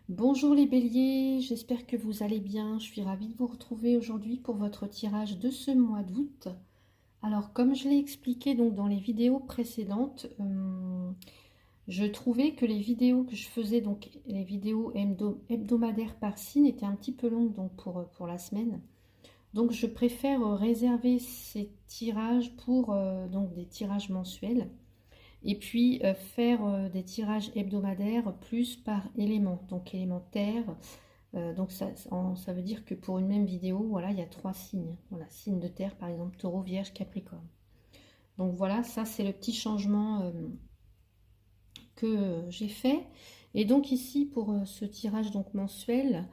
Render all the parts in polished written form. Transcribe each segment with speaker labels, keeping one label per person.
Speaker 1: Bonjour les béliers, j'espère que vous allez bien. Je suis ravie de vous retrouver aujourd'hui pour votre tirage de ce mois d'août. Alors comme je l'ai expliqué donc dans les vidéos précédentes, je trouvais que les vidéos que je faisais, donc les vidéos hebdomadaires par signe, étaient un petit peu longues donc pour la semaine. Donc je préfère réserver ces tirages pour donc des tirages mensuels. Et puis faire des tirages hebdomadaires plus par élément, donc élémentaire. Donc ça veut dire que pour une même vidéo, voilà, il y a 3 signes. Voilà, signe de terre par exemple, taureau, vierge, capricorne. Donc voilà, ça c'est le petit changement que j'ai fait. Et donc ici pour ce tirage donc mensuel,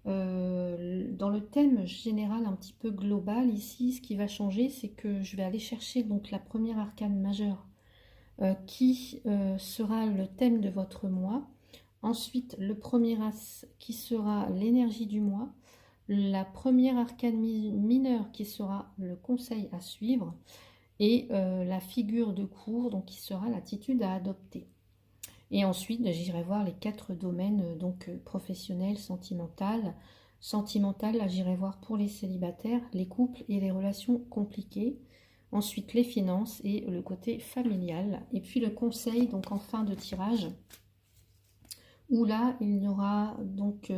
Speaker 1: dans le thème général un petit peu global, ici ce qui va changer, c'est que je vais aller chercher donc la première arcane majeure qui sera le thème de votre mois. Ensuite, le premier as qui sera l'énergie du mois. La première arcane mineure qui sera le conseil à suivre. Et la figure de cours, donc qui sera l'attitude à adopter. Et ensuite, j'irai voir les 4 domaines, donc professionnel, sentimental. Sentimental, là j'irai voir pour les célibataires, les couples et les relations compliquées. Ensuite, les finances et le côté familial. Et puis le conseil, donc en fin de tirage, où là, il n'y aura donc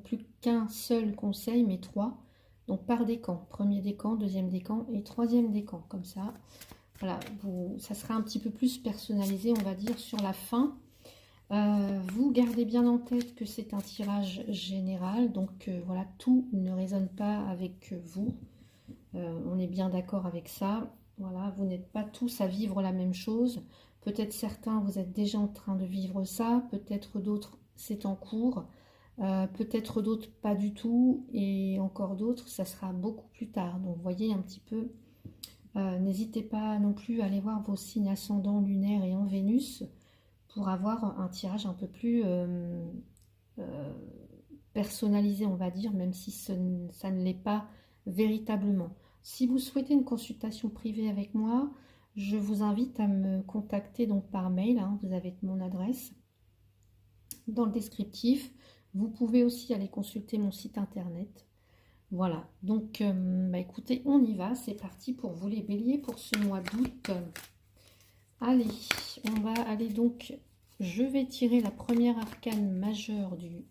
Speaker 1: plus qu'un seul conseil, mais 3. Donc par décan. Premier décan, deuxième décan et troisième décan. Comme ça, voilà, ça sera un petit peu plus personnalisé, on va dire, sur la fin. Vous gardez bien en tête que c'est un tirage général. Donc voilà, tout ne résonne pas avec vous. On est bien d'accord avec ça. Voilà, vous n'êtes pas tous à vivre la même chose. Peut-être certains, vous êtes déjà en train de vivre ça. Peut-être d'autres, c'est en cours. Peut-être d'autres, pas du tout. Et encore d'autres, ça sera beaucoup plus tard. Donc, vous voyez un petit peu. N'hésitez pas non plus à aller voir vos signes ascendants lunaires et en Vénus pour avoir un tirage un peu plus personnalisé, on va dire, même si ça ne l'est pas véritablement. Si vous souhaitez une consultation privée avec moi, je vous invite à me contacter donc par mail, hein, vous avez mon adresse dans le descriptif. Vous pouvez aussi aller consulter mon site internet. Voilà, donc écoutez, on y va, c'est parti pour vous les béliers pour ce mois d'août. Allez, on va aller donc, je vais tirer la première arcane majeure du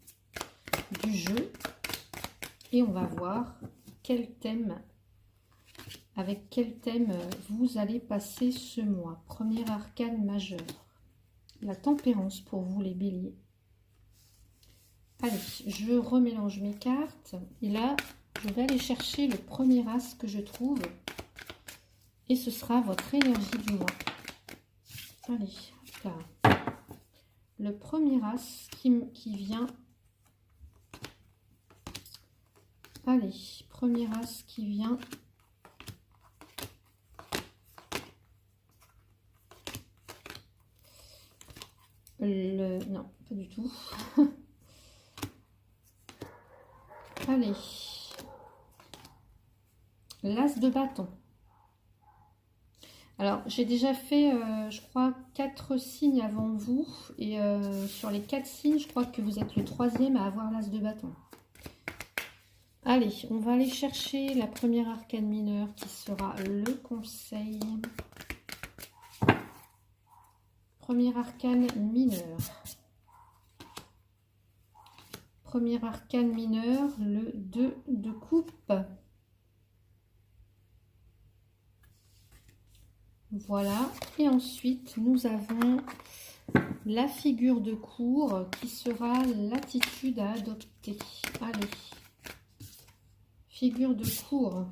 Speaker 1: jeu et on va voir avec quel thème vous allez passer ce mois. Première arcane majeure, la tempérance pour vous les béliers. Allez, je remélange mes cartes et là je vais aller chercher le premier as que je trouve et ce sera votre énergie du mois. Allez, là. Le premier as qui vient. Allez, premier as qui vient. Non, pas du tout. Allez. L'as de bâton. Alors, j'ai déjà fait, je crois, 4 signes avant vous. Et sur les 4 signes, je crois que vous êtes le 3e à avoir l'as de bâton. Allez, on va aller chercher la première arcane mineure qui sera le conseil. Première arcane mineure. Première arcane mineure, le 2 de coupe. Voilà. Et ensuite, nous avons la figure de cour qui sera l'attitude à adopter. Allez. Figure de cour.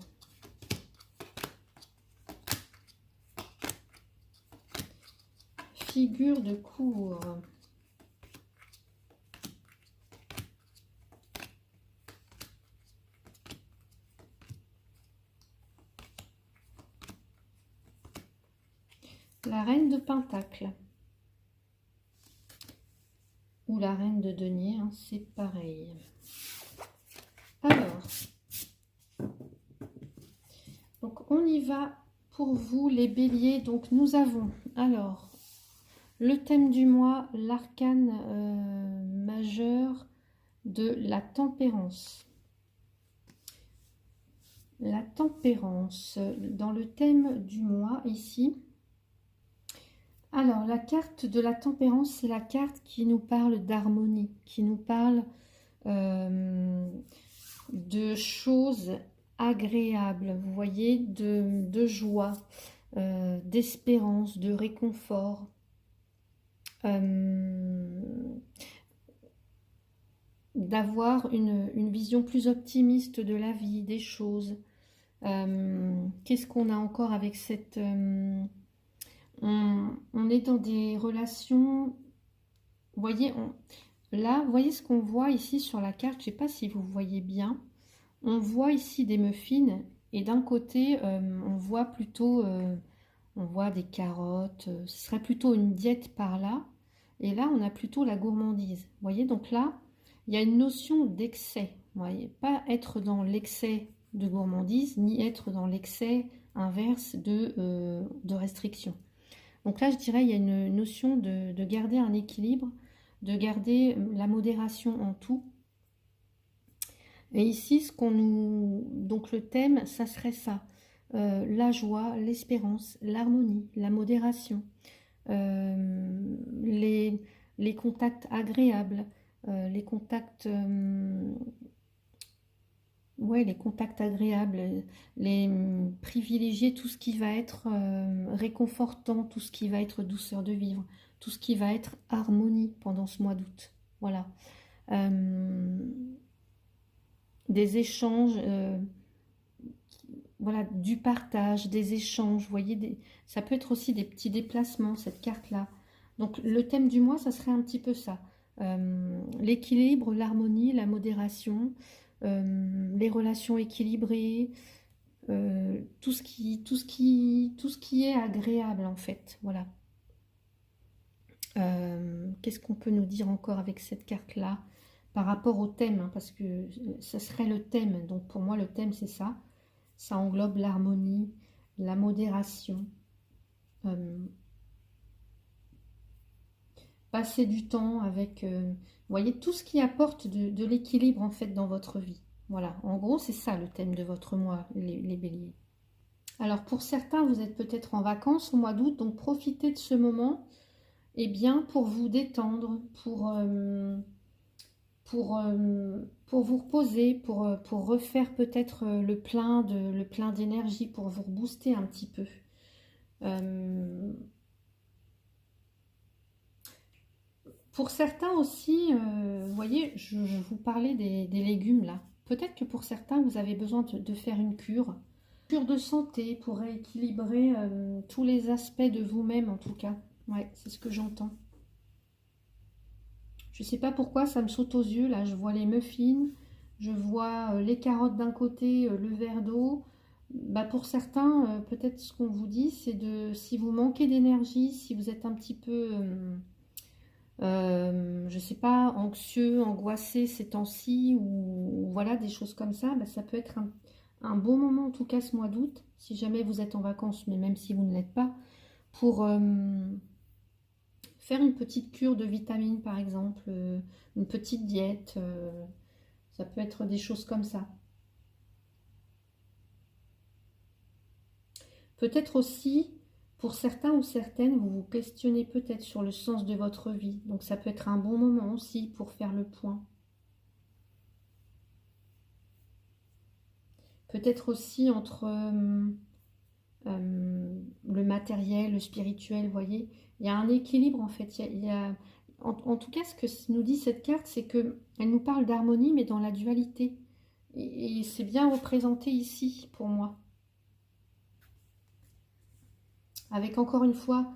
Speaker 1: Figure de cour. La reine de Pentacle. Ou la reine de denier, hein, c'est pareil. Alors, donc on y va pour vous les béliers. Donc nous avons alors le thème du mois, l'arcane majeur, de la tempérance. La tempérance, dans le thème du mois ici. Alors, la carte de la tempérance, c'est la carte qui nous parle d'harmonie, qui nous parle de choses agréables, vous voyez, de joie, d'espérance, de réconfort. D'avoir une vision plus optimiste de la vie, des choses. Qu'est-ce qu'on a encore avec cette... on est dans des relations... Vous voyez, là, vous voyez ce qu'on voit ici sur la carte, je ne sais pas si vous voyez bien. On voit ici des muffins et d'un côté, on voit plutôt... on voit des carottes, ce serait plutôt une diète par là. Et là, on a plutôt la gourmandise. Vous voyez, donc là, il y a une notion d'excès. Vous voyez, pas être dans l'excès de gourmandise, ni être dans l'excès inverse de restriction. Donc là, je dirais, il y a une notion de garder un équilibre, de garder la modération en tout. Et ici, donc le thème, ça serait ça. La joie, l'espérance, l'harmonie, la modération, les contacts agréables, les contacts, ouais, les contacts agréables, les privilégier tout ce qui va être réconfortant, tout ce qui va être douceur de vivre, tout ce qui va être harmonie pendant ce mois d'août. Voilà. Des échanges, voilà, du partage, des échanges, vous voyez, ça peut être aussi des petits déplacements, cette carte-là. Donc le thème du mois, ça serait un petit peu ça. L'équilibre, l'harmonie, la modération, les relations équilibrées, tout ce qui est agréable en fait. Voilà. Qu'est-ce qu'on peut nous dire encore avec cette carte-là par rapport au thème, hein, parce que ça serait le thème. Donc pour moi, le thème, c'est ça. Ça englobe l'harmonie, la modération, passer du temps avec, vous voyez, tout ce qui apporte de l'équilibre en fait dans votre vie. Voilà, en gros, c'est ça le thème de votre mois, les béliers. Alors pour certains, vous êtes peut-être en vacances au mois d'août, donc profitez de ce moment bien, pour vous détendre, pour vous reposer, pour refaire peut-être le plein d'énergie, pour vous rebooster un petit peu. Pour certains aussi, vous voyez, je vous parlais des légumes là. Peut-être que pour certains, vous avez besoin de faire une cure de santé pour rééquilibrer tous les aspects de vous-même en tout cas. Ouais, c'est ce que j'entends. Je sais pas pourquoi ça me saute aux yeux. Là, je vois les muffins, je vois les carottes d'un côté, le verre d'eau. Bah, pour certains, peut-être ce qu'on vous dit, c'est si vous manquez d'énergie, si vous êtes un petit peu, je sais pas, anxieux, angoissé ces temps-ci, ou voilà, des choses comme ça, bah, ça peut être un bon moment, en tout cas ce mois d'août, si jamais vous êtes en vacances, mais même si vous ne l'êtes pas, pour faire une petite cure de vitamines par exemple, une petite diète, ça peut être des choses comme ça. Peut-être aussi, pour certains ou certaines, vous vous questionnez peut-être sur le sens de votre vie. Donc ça peut être un bon moment aussi pour faire le point. Peut-être aussi entre le matériel, le spirituel, vous voyez. Il y a un équilibre en fait. En tout cas, ce que nous dit cette carte, c'est qu'elle nous parle d'harmonie, mais dans la dualité. Et c'est bien représenté ici pour moi. Avec encore une fois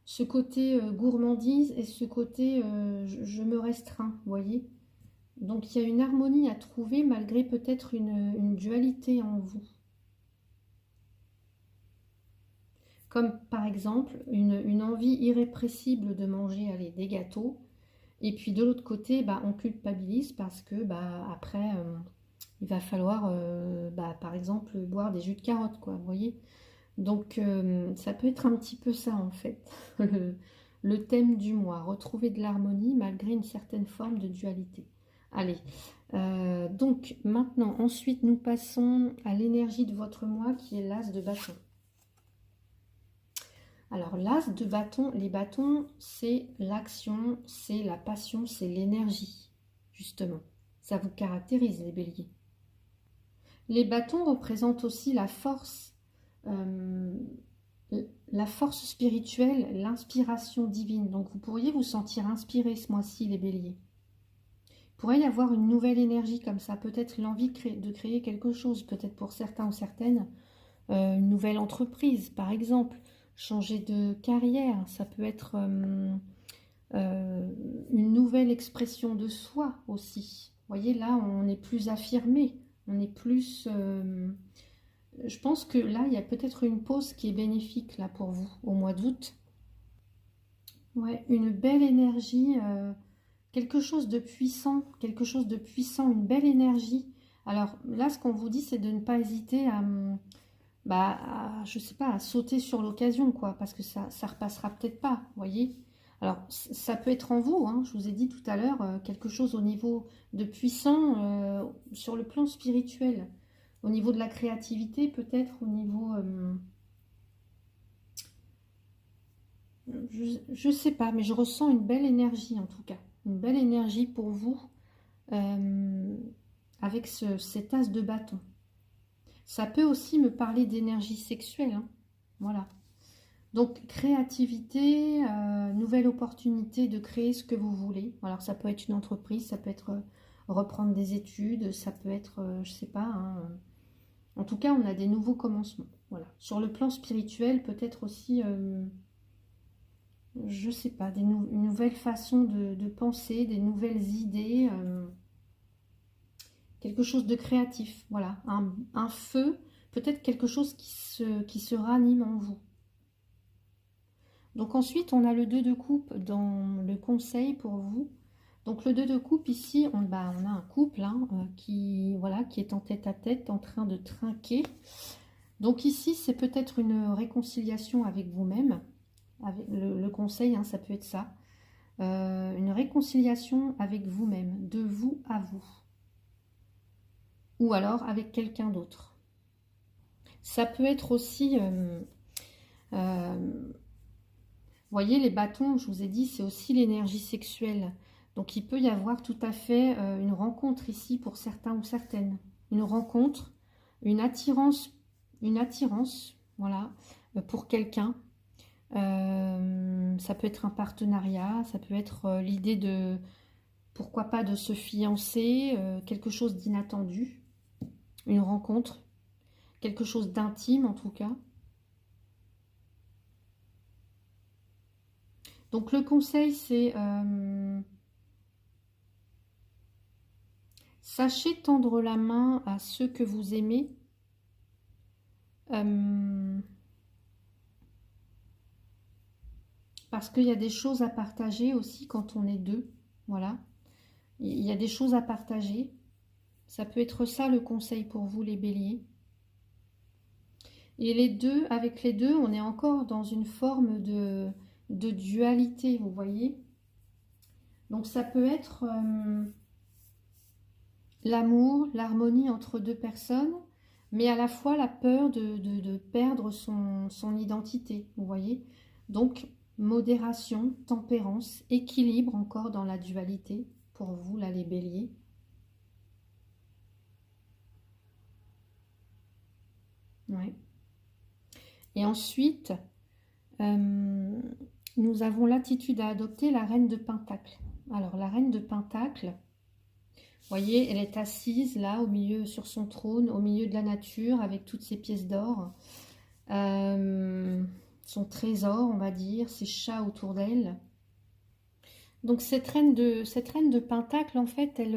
Speaker 1: ce côté gourmandise et ce côté je me restreins, vous voyez. Donc il y a une harmonie à trouver malgré peut-être une dualité en vous. Comme par exemple une envie irrépressible de manger des gâteaux. Et puis de l'autre côté, bah, on culpabilise parce que bah, après, il va falloir bah, par exemple boire des jus de carottes, quoi, vous voyez. Donc ça peut être un petit peu ça en fait, le thème du mois, retrouver de l'harmonie malgré une certaine forme de dualité. Allez, donc maintenant, ensuite, nous passons à l'énergie de votre mois qui est l'as de bâton. Alors, l'as de bâton, les bâtons, c'est l'action, c'est la passion, c'est l'énergie, justement. Ça vous caractérise, les béliers. Les bâtons représentent aussi euh, la force spirituelle, l'inspiration divine. Donc, vous pourriez vous sentir inspiré ce mois-ci, les béliers. Il pourrait y avoir une nouvelle énergie comme ça, peut-être l'envie de créer quelque chose, peut-être pour certains ou certaines, une nouvelle entreprise, par exemple, changer de carrière, ça peut être une nouvelle expression de soi aussi. Vous voyez, là, on est plus affirmé, on est plus... je pense que là, il y a peut-être une pause qui est bénéfique là pour vous, au mois d'août. Ouais, une belle énergie, quelque chose de puissant, une belle énergie. Alors là, ce qu'on vous dit, c'est de ne pas hésiter je sais pas, à sauter sur l'occasion, quoi, parce que ça repassera peut-être pas, vous voyez. Alors, ça peut être en vous, hein, je vous ai dit tout à l'heure, quelque chose au niveau de puissant, sur le plan spirituel, au niveau de la créativité, peut-être au niveau, je sais pas, mais je ressens une belle énergie en tout cas, une belle énergie pour vous, euh, avec cet as de bâton. Ça peut aussi me parler d'énergie sexuelle, hein, voilà. Donc, créativité, nouvelle opportunité de créer ce que vous voulez. Alors, ça peut être une entreprise, ça peut être reprendre des études, ça peut être, je sais pas, hein, en tout cas, on a des nouveaux commencements. Voilà. Sur le plan spirituel, peut-être aussi, je sais pas, une nouvelle façon de penser, des nouvelles idées, quelque chose de créatif. Voilà, un feu, peut-être quelque chose qui se ranime en vous. Donc ensuite, on a le 2 de coupe dans le conseil pour vous. Donc le 2 de coupe, ici, on a un couple hein, voilà, qui est en tête à tête, en train de trinquer. Donc ici, c'est peut-être une réconciliation avec vous-même. Avec le conseil, hein, ça peut être ça. Une réconciliation avec vous-même, de vous à vous. Ou alors avec quelqu'un d'autre. Ça peut être aussi... voyez, les bâtons, je vous ai dit, c'est aussi l'énergie sexuelle. Donc il peut y avoir tout à fait une rencontre ici pour certains ou certaines. Une rencontre, une attirance, voilà, pour quelqu'un. Ça peut être un partenariat, ça peut être l'idée de, pourquoi pas, de se fiancer, quelque chose d'inattendu, une rencontre, quelque chose d'intime en tout cas. Donc le conseil, c'est sachez tendre la main à ceux que vous aimez. Parce qu'il y a des choses à partager aussi quand on est deux. Voilà. Il y a des choses à partager. Ça peut être ça le conseil pour vous, les béliers. Et les deux, avec les deux, on est encore dans une forme de dualité, vous voyez. Donc ça peut être l'amour, l'harmonie entre deux personnes, mais à la fois la peur de perdre son identité, vous voyez. Donc modération, tempérance, équilibre encore dans la dualité, pour vous là les béliers. Ouais. Et ensuite, nous avons l'attitude à adopter la reine de Pentacle. Alors la reine de Pentacle, vous voyez, elle est assise là, au milieu, sur son trône, au milieu de la nature, avec toutes ses pièces d'or. Son trésor, on va dire, ses chats autour d'elle. Donc cette reine de Pentacle, en fait, elle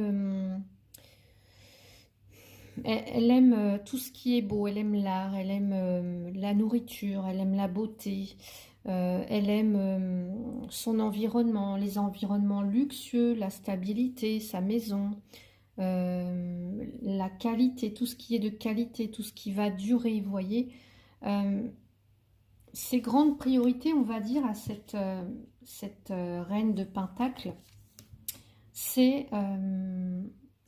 Speaker 1: aime tout ce qui est beau, elle aime l'art, elle aime la nourriture, elle aime la beauté, elle aime son environnement, les environnements luxueux, la stabilité, sa maison, la qualité, tout ce qui est de qualité, tout ce qui va durer, vous voyez. Ses grandes priorités, on va dire, à cette reine de Pentacle, c'est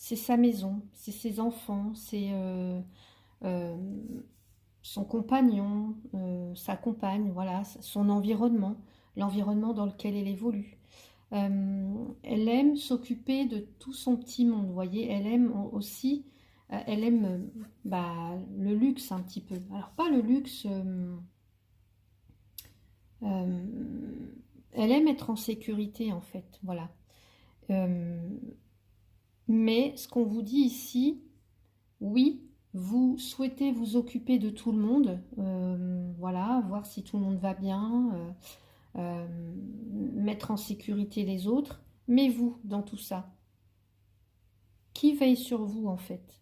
Speaker 1: c'est sa maison, c'est ses enfants, c'est euh, son compagnon, sa compagne, voilà, son environnement, l'environnement dans lequel elle évolue. Elle aime s'occuper de tout son petit monde, vous voyez, elle aime aussi, elle aime bah, le luxe un petit peu. Alors pas le luxe, elle aime être en sécurité en fait, voilà. Euh, mais ce qu'on vous dit ici, oui, vous souhaitez vous occuper de tout le monde, voilà, voir si tout le monde va bien, mettre en sécurité les autres, mais vous, dans tout ça, qui veille sur vous en fait?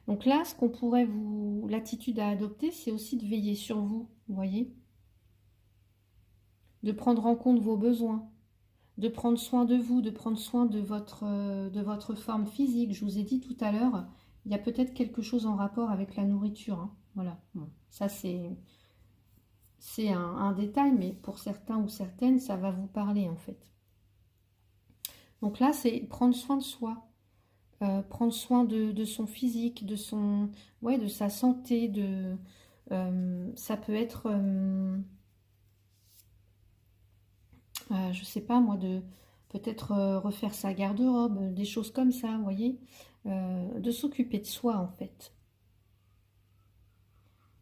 Speaker 1: Donc là, ce qu'on pourrait vous, l'attitude à adopter, c'est aussi de veiller sur vous, vous voyez, de prendre en compte vos besoins, de prendre soin de vous, de prendre soin de votre forme physique. Je vous ai dit tout à l'heure, il y a peut-être quelque chose en rapport avec la nourriture, hein. Voilà, bon, ça c'est un détail, mais pour certains ou certaines, ça va vous parler en fait. Donc là, c'est prendre soin de soi, prendre soin de son physique, ouais, de sa santé, ça peut être, je sais pas moi, de peut-être refaire sa garde-robe, des choses comme ça, vous voyez, de s'occuper de soi en fait.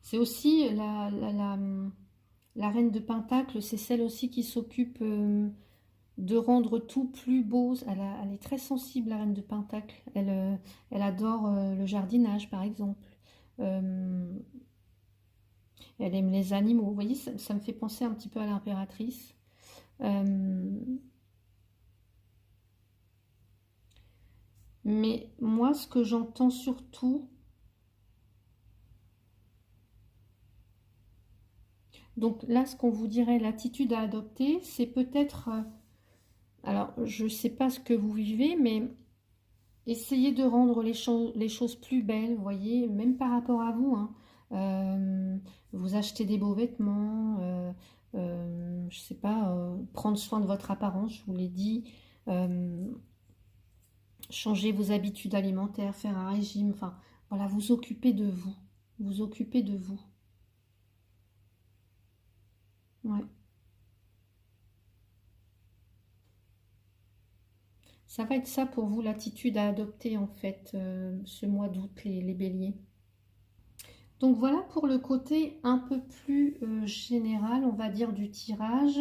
Speaker 1: C'est aussi la reine de Pentacle, c'est celle aussi qui s'occupe de rendre tout plus beau. Elle est très sensible, la reine de Pentacle. Elle adore le jardinage, par exemple. Euh, Elle aime les animaux. Vous voyez, ça me fait penser un petit peu à l'impératrice. Euh, mais moi, ce que j'entends surtout, donc là, ce qu'on vous dirait, l'attitude à adopter, c'est peut-être, alors je ne sais pas ce que vous vivez, mais essayez de rendre les choses plus belles, vous voyez, même par rapport à vous, hein. Vous achetez des beaux vêtements, je sais pas, prendre soin de votre apparence, je vous l'ai dit, euh, changer vos habitudes alimentaires, faire un régime, enfin voilà, vous occuper de vous, vous occuper de vous. Ouais. Ça va être ça pour vous l'attitude à adopter en fait ce mois d'août, les béliers. Donc voilà pour le côté un peu plus général, on va dire, du tirage.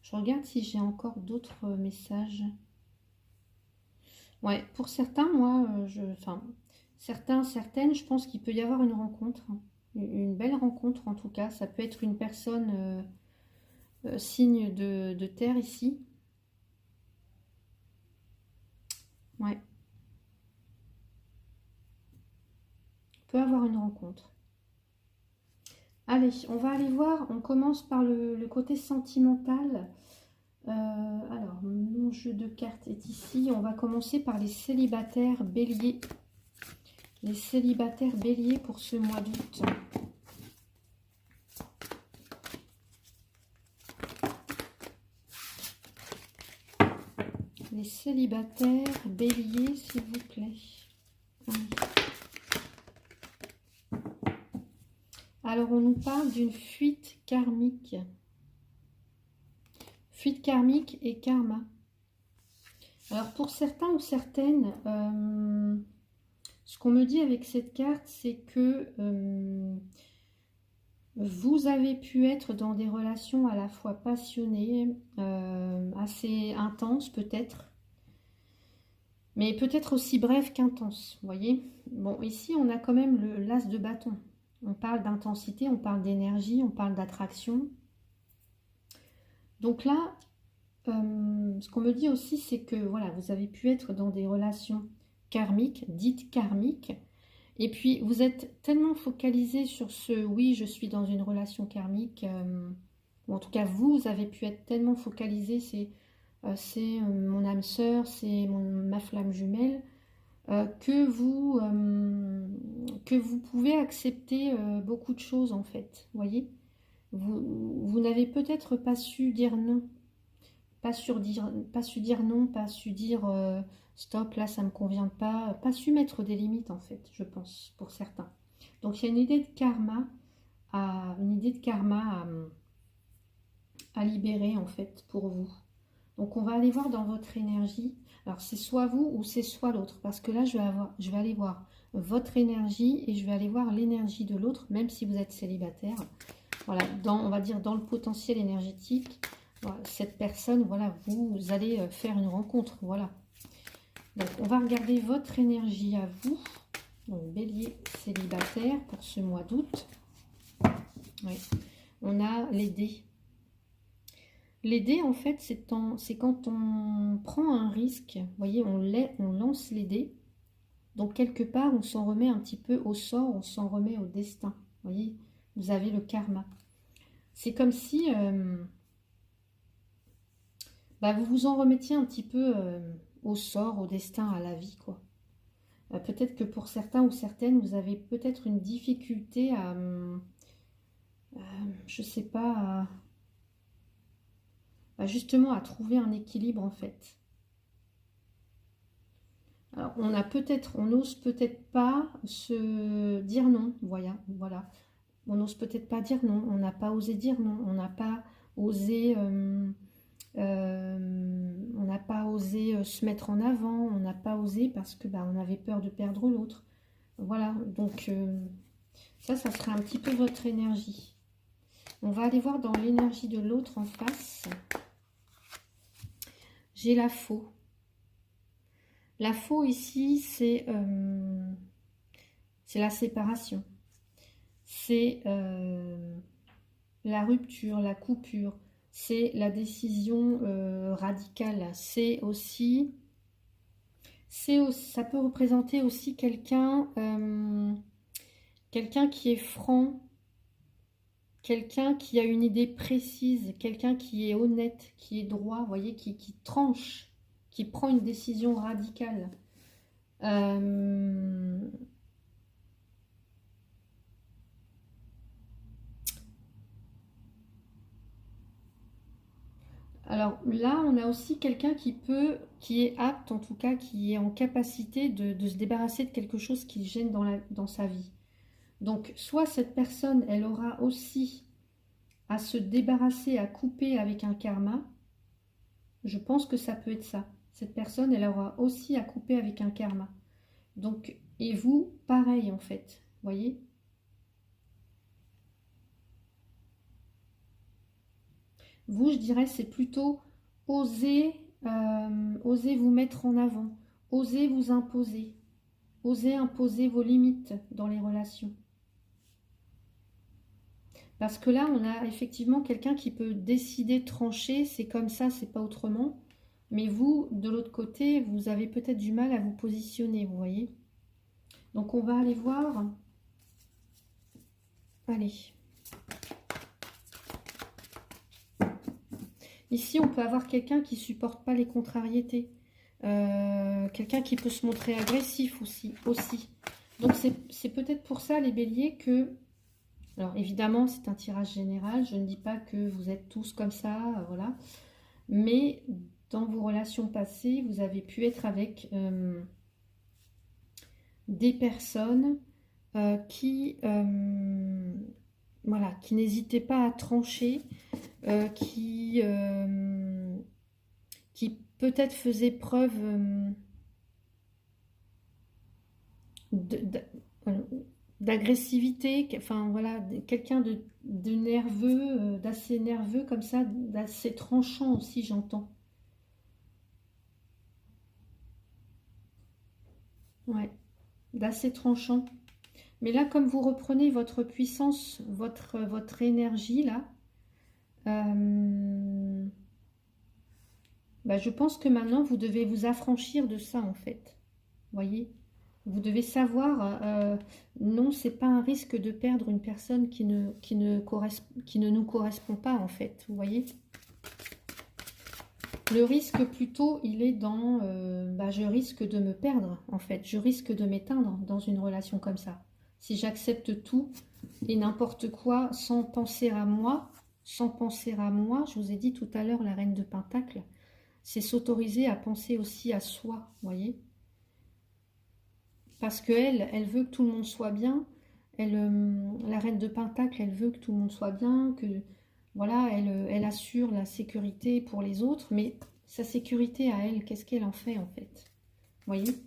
Speaker 1: Je regarde si j'ai encore d'autres messages. Ouais, pour certains, moi, enfin, certains, certaines, je pense qu'il peut y avoir une rencontre, hein. Une belle rencontre en tout cas. Ça peut être une personne signe de terre ici. Ouais, peut avoir une rencontre. Allez, on va aller voir. On commence par le côté sentimental. Alors, mon jeu de cartes est ici. On va commencer par les célibataires béliers. Les célibataires béliers pour ce mois d'août. Les célibataires béliers, s'il vous plaît. Alors, on nous parle d'une fuite karmique. Fuite karmique et karma. Alors, pour certains ou certaines, ce qu'on me dit avec cette carte, c'est que vous avez pu être dans des relations à la fois passionnées, assez intenses peut-être, mais peut-être aussi brèves qu'intenses, vous voyez. Bon, ici, on a quand même l'as de bâton. On parle d'intensité, on parle d'énergie, on parle d'attraction. Donc là, ce qu'on me dit aussi, c'est que voilà, vous avez pu être dans des relations karmiques, dites karmiques, et puis vous êtes tellement focalisé sur ce oui, je suis dans une relation karmique, ou en tout cas vous avez pu être tellement focalisé, c'est mon âme sœur, c'est ma flamme jumelle, que vous pouvez accepter beaucoup de choses en fait, voyez. Vous n'avez peut-être pas su dire non. Pas su dire non, pas su dire stop, là ça me convient pas su mettre des limites en fait, je pense, pour certains. Donc il y a une idée de karma à libérer en fait pour vous. Donc on va aller voir dans votre énergie. Alors c'est soit vous ou c'est soit l'autre, parce que là je vais aller voir votre énergie et je vais aller voir l'énergie de l'autre, même si vous êtes célibataire. Voilà, on va dire dans le potentiel énergétique, voilà, cette personne, voilà, vous allez faire une rencontre, voilà. Donc on va regarder votre énergie à vous, donc Bélier célibataire pour ce mois d'août. Oui. On a les dés. Les dés, en fait, c'est quand on prend un risque, vous voyez, on lance les dés. Donc, quelque part, on s'en remet un petit peu au sort, on s'en remet au destin. Vous voyez, vous avez le karma. C'est comme si vous vous en remettiez un petit peu au sort, au destin, à la vie, quoi. Peut-être que pour certains ou certaines, vous avez peut-être une difficulté à, je sais pas, justement à trouver un équilibre en fait. Alors on n'ose peut-être pas se dire non, voilà. On n'ose peut-être pas dire non, on n'a pas osé dire non, on n'a pas osé, se mettre en avant, on n'a pas osé parce que on avait peur de perdre l'autre. Voilà, donc ça serait un petit peu votre énergie. On va aller voir dans l'énergie de l'autre en face. J'ai la faux. La faux ici, c'est la séparation. C'est la rupture, la coupure. C'est la décision radicale. Ça peut représenter aussi quelqu'un qui est franc, quelqu'un qui a une idée précise, quelqu'un qui est honnête, qui est droit, vous voyez, qui tranche, qui prend une décision radicale. Alors là, on a aussi quelqu'un qui est apte, en tout cas, qui est en capacité de se débarrasser de quelque chose qui le gêne dans sa vie. Donc, soit cette personne, elle aura aussi à se débarrasser, à couper avec un karma. Je pense que ça peut être ça. Cette personne, elle aura aussi à couper avec un karma. Donc, et vous, pareil en fait, voyez. Vous, je dirais, c'est plutôt oser, oser vous mettre en avant, oser vous imposer, oser imposer vos limites dans les relations. Parce que là, on a effectivement quelqu'un qui peut décider, trancher, c'est comme ça, c'est pas autrement. Mais vous, de l'autre côté, vous avez peut-être du mal à vous positionner, vous voyez. Donc on va aller voir. Allez. Ici, on peut avoir quelqu'un qui ne supporte pas les contrariétés. Quelqu'un qui peut se montrer agressif aussi. Donc, c'est peut-être pour ça, les béliers, que... Alors, évidemment, c'est un tirage général. Je ne dis pas que vous êtes tous comme ça, voilà. Mais dans vos relations passées, vous avez pu être avec des personnes qui n'hésitaient pas à trancher, qui peut-être faisait preuve d'agressivité, enfin voilà, quelqu'un de nerveux, d'assez nerveux comme ça, d'assez tranchant aussi, j'entends. Ouais, d'assez tranchant. Mais là, comme vous reprenez votre puissance, votre énergie là, je pense que maintenant, vous devez vous affranchir de ça, en fait. Voyez, vous devez savoir, non, c'est pas un risque de perdre une personne qui ne nous correspond pas, en fait. Vous voyez, le risque, plutôt, il est dans, je risque de me perdre, en fait. Je risque de m'éteindre dans une relation comme ça. Si j'accepte tout et n'importe quoi sans penser à moi, je vous ai dit tout à l'heure, la reine de Pentacle, c'est s'autoriser à penser aussi à soi, vous voyez. Parce qu'elle, elle veut que tout le monde soit bien. Elle, la reine de Pentacle, elle veut que tout le monde soit bien, que voilà, elle assure la sécurité pour les autres, mais sa sécurité à elle, qu'est-ce qu'elle en fait en fait? Vous voyez?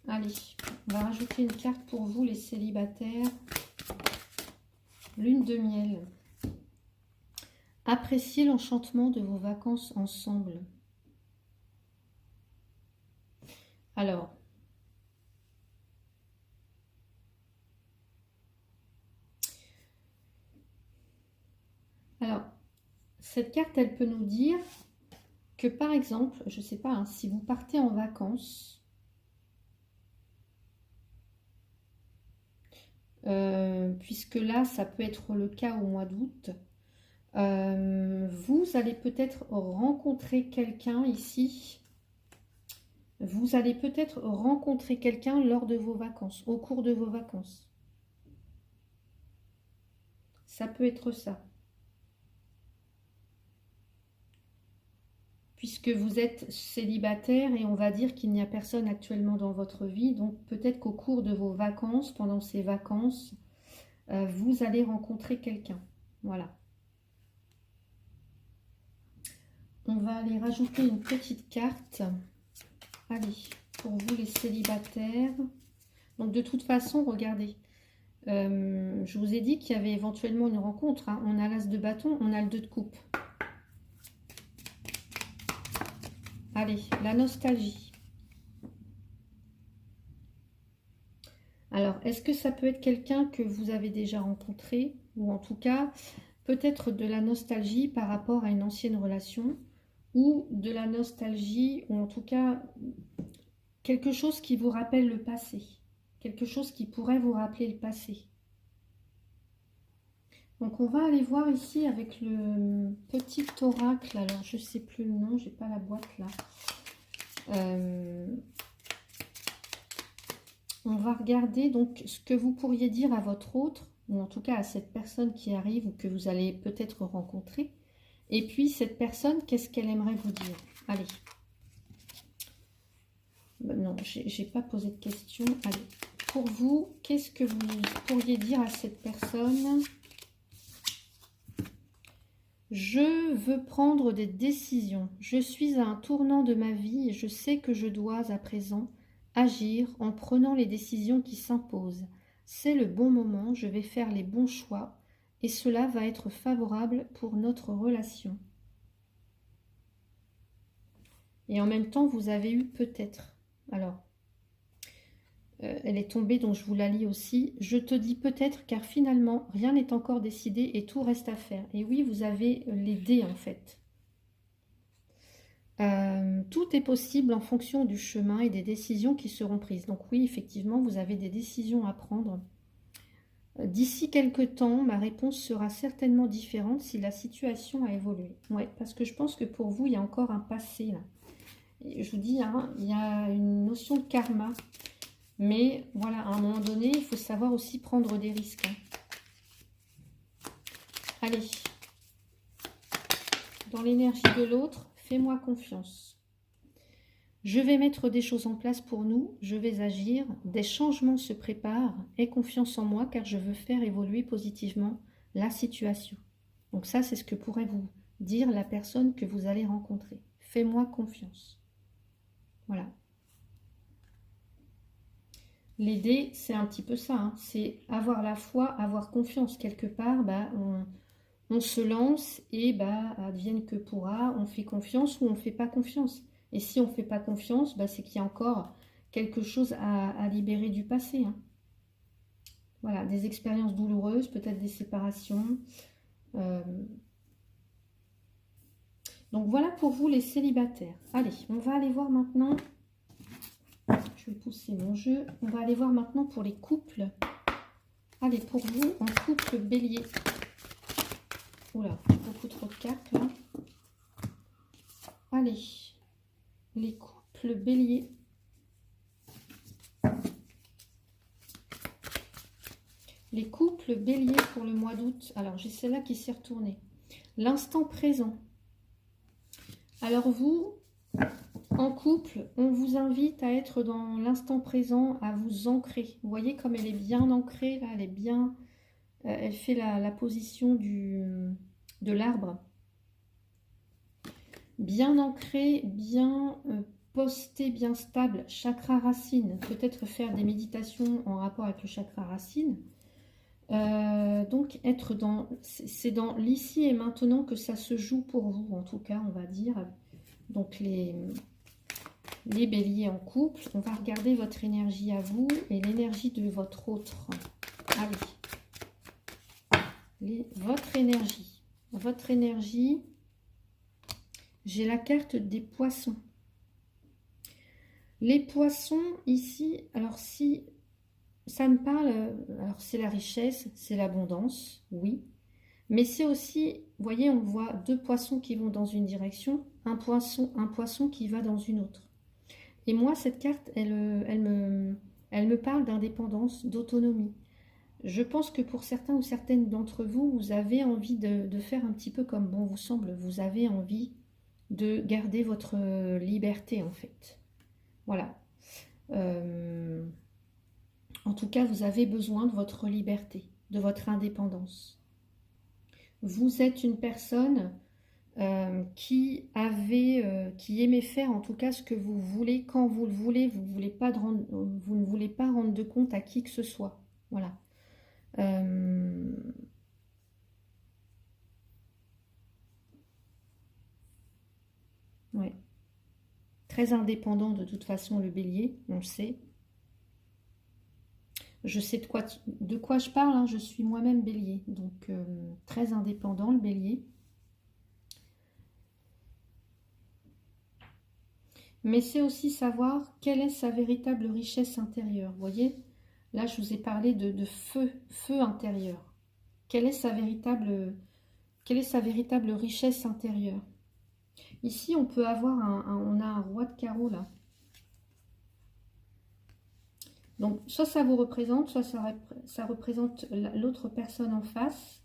Speaker 1: Allez, on va rajouter une carte pour vous les célibataires. Lune de miel. Appréciez l'enchantement de vos vacances ensemble. Alors, cette carte, elle peut nous dire que par exemple, je ne sais pas, hein, si vous partez en vacances, puisque là, ça peut être le cas au mois d'août, vous allez peut-être rencontrer quelqu'un ici. Vous allez peut-être rencontrer quelqu'un lors de vos vacances, au cours de vos vacances. Ça peut être ça. Puisque vous êtes célibataire et on va dire qu'il n'y a personne actuellement dans votre vie, donc peut-être qu'au cours de vos vacances, pendant ces vacances, vous allez rencontrer quelqu'un. Voilà. On va aller rajouter une petite carte. Allez, pour vous les célibataires. Donc de toute façon, regardez. Je vous ai dit qu'il y avait éventuellement une rencontre. Hein. On a l'as de bâton, on a le 2 de coupe. Allez, la nostalgie. Alors, est-ce que ça peut être quelqu'un que vous avez déjà rencontré? Ou en tout cas, peut-être de la nostalgie par rapport à une ancienne relation, ou de la nostalgie, ou en tout cas, quelque chose qui vous rappelle le passé. Quelque chose qui pourrait vous rappeler le passé. Donc, on va aller voir ici avec le petit oracle. Alors, je ne sais plus le nom, j'ai pas la boîte là. On va regarder donc ce que vous pourriez dire à votre autre, ou en tout cas à cette personne qui arrive ou que vous allez peut-être rencontrer. Et puis cette personne, qu'est-ce qu'elle aimerait vous dire? Allez. Non, j'ai pas posé de question. Allez. Pour vous, qu'est-ce que vous pourriez dire à cette personne? Je veux prendre des décisions. Je suis à un tournant de ma vie et je sais que je dois à présent agir en prenant les décisions qui s'imposent. C'est le bon moment, je vais faire les bons choix et cela va être favorable pour notre relation. Et en même temps, vous avez eu peut-être. Alors, elle est tombée, donc je vous la lis aussi. Je te dis peut-être car finalement, rien n'est encore décidé et tout reste à faire. Et oui, vous avez les dés en fait. Tout est possible en fonction du chemin et des décisions qui seront prises. Donc oui, effectivement, vous avez des décisions à prendre. D'ici quelques temps, ma réponse sera certainement différente si la situation a évolué. Ouais, parce que je pense que pour vous, il y a encore un passé là. Et je vous dis, hein, il y a une notion de karma. Mais voilà, à un moment donné, il faut savoir aussi prendre des risques. Hein. Allez. Dans l'énergie de l'autre, fais-moi confiance. Je vais mettre des choses en place pour nous, je vais agir, des changements se préparent, aie confiance en moi car je veux faire évoluer positivement la situation. Donc ça, c'est ce que pourrait vous dire la personne que vous allez rencontrer. Fais-moi confiance. Voilà. L'idée, c'est un petit peu ça, hein. C'est avoir la foi, avoir confiance quelque part. Bah, on se lance et bah, advienne que pourra, on fait confiance ou on ne fait pas confiance. Et si on ne fait pas confiance, bah, c'est qu'il y a encore quelque chose à libérer du passé. Hein. Voilà, des expériences douloureuses, peut-être des séparations. Donc voilà pour vous les célibataires. Allez, on va aller voir maintenant... Je vais pousser mon jeu. On va aller voir maintenant pour les couples. Allez, pour vous, en couple bélier. Oula, beaucoup trop de cartes là. Allez, les couples bélier. Les couples bélier pour le mois d'août. Alors, j'ai celle-là qui s'est retournée. L'instant présent. Alors vous, en couple, on vous invite à être dans l'instant présent, à vous ancrer. Vous voyez comme elle est bien ancrée, là, elle est bien... elle fait la position de l'arbre. Bien ancrée, bien postée, bien stable. Chakra racine. Peut-être faire des méditations en rapport avec le chakra racine. Donc être dans... C'est dans l'ici et maintenant que ça se joue pour vous, en tout cas, on va dire. Donc les béliers en couple, on va regarder votre énergie à vous et l'énergie de votre autre. Allez, votre énergie. Votre énergie, j'ai la carte des poissons. Les poissons ici, alors si ça me parle, alors c'est la richesse, c'est l'abondance, oui. Mais c'est aussi, vous voyez, on voit deux poissons qui vont dans une direction, un poisson qui va dans une autre. Et moi, cette carte, elle me parle d'indépendance, d'autonomie. Je pense que pour certains ou certaines d'entre vous, vous avez envie de faire un petit peu comme bon vous semble. Vous avez envie de garder votre liberté, en fait. Voilà. En tout cas, vous avez besoin de votre liberté, de votre indépendance. Vous êtes une personne qui aimait faire en tout cas ce que vous voulez, quand vous le voulez, vous ne voulez pas rendre de compte à qui que ce soit. Voilà. Ouais. Très indépendant de toute façon le bélier, on le sait. Je sais de quoi je parle, hein, je suis moi-même bélier, donc très indépendant le bélier. Mais c'est aussi savoir quelle est sa véritable richesse intérieure. Vous voyez, là je vous ai parlé de feu intérieur. Quelle est sa véritable richesse intérieure? Ici, on peut avoir on a un roi de carreau là. Donc, soit ça vous représente, soit ça représente l'autre personne en face.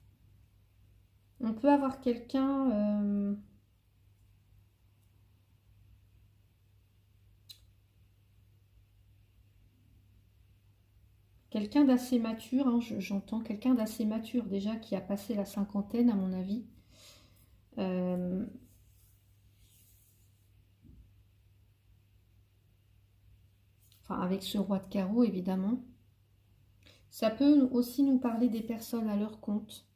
Speaker 1: On peut avoir quelqu'un... quelqu'un d'assez mature, hein, j'entends quelqu'un d'assez mature déjà qui a passé la cinquantaine à mon avis. Enfin, avec ce roi de carreau évidemment. Ça peut aussi nous parler des personnes à leur compte,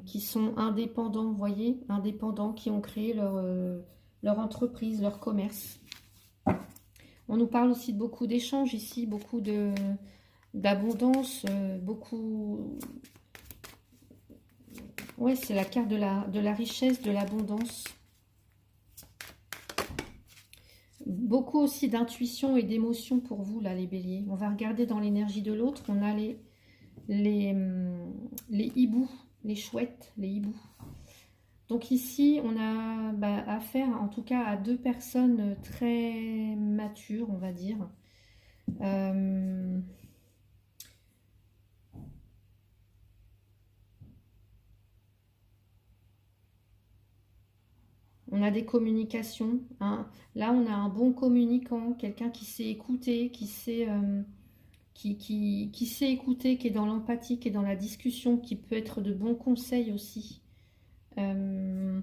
Speaker 1: qui sont indépendants, vous voyez, indépendants, qui ont créé leur entreprise, leur commerce. On nous parle aussi de beaucoup d'échanges ici, beaucoup d'abondance, beaucoup... Ouais, c'est la carte de la richesse, de l'abondance. Beaucoup aussi d'intuition et d'émotion pour vous, là, les béliers. On va regarder dans l'énergie de l'autre. On a les hiboux, les chouettes, les hiboux. Donc ici, on a affaire, en tout cas, à deux personnes très matures, on va dire. On a des communications, hein. Là, on a un bon communicant, quelqu'un qui sait écouter, qui sait écouter, qui est dans l'empathie, qui est dans la discussion, qui peut être de bons conseils aussi. Il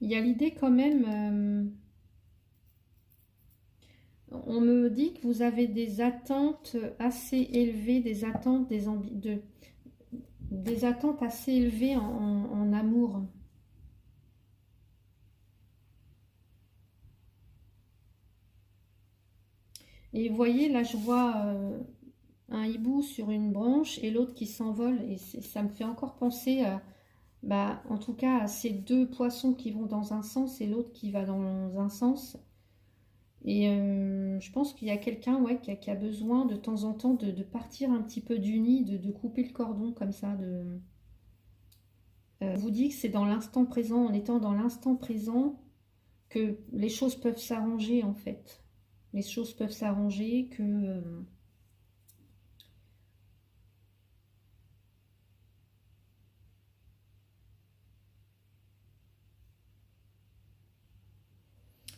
Speaker 1: y a l'idée quand même... on me dit que vous avez des attentes assez élevées, des attentes, des attentes assez élevées en amour. Et vous voyez, là je vois un hibou sur une branche et l'autre qui s'envole. Et ça me fait encore penser en tout cas à ces deux poissons qui vont dans un sens et l'autre qui va dans un sens. Et je pense qu'il y a quelqu'un qui a besoin de temps en temps de partir un petit peu du nid, de couper le cordon comme ça. On vous dit que c'est dans l'instant présent, en étant dans l'instant présent, que les choses peuvent s'arranger en fait. les choses peuvent s'arranger, que...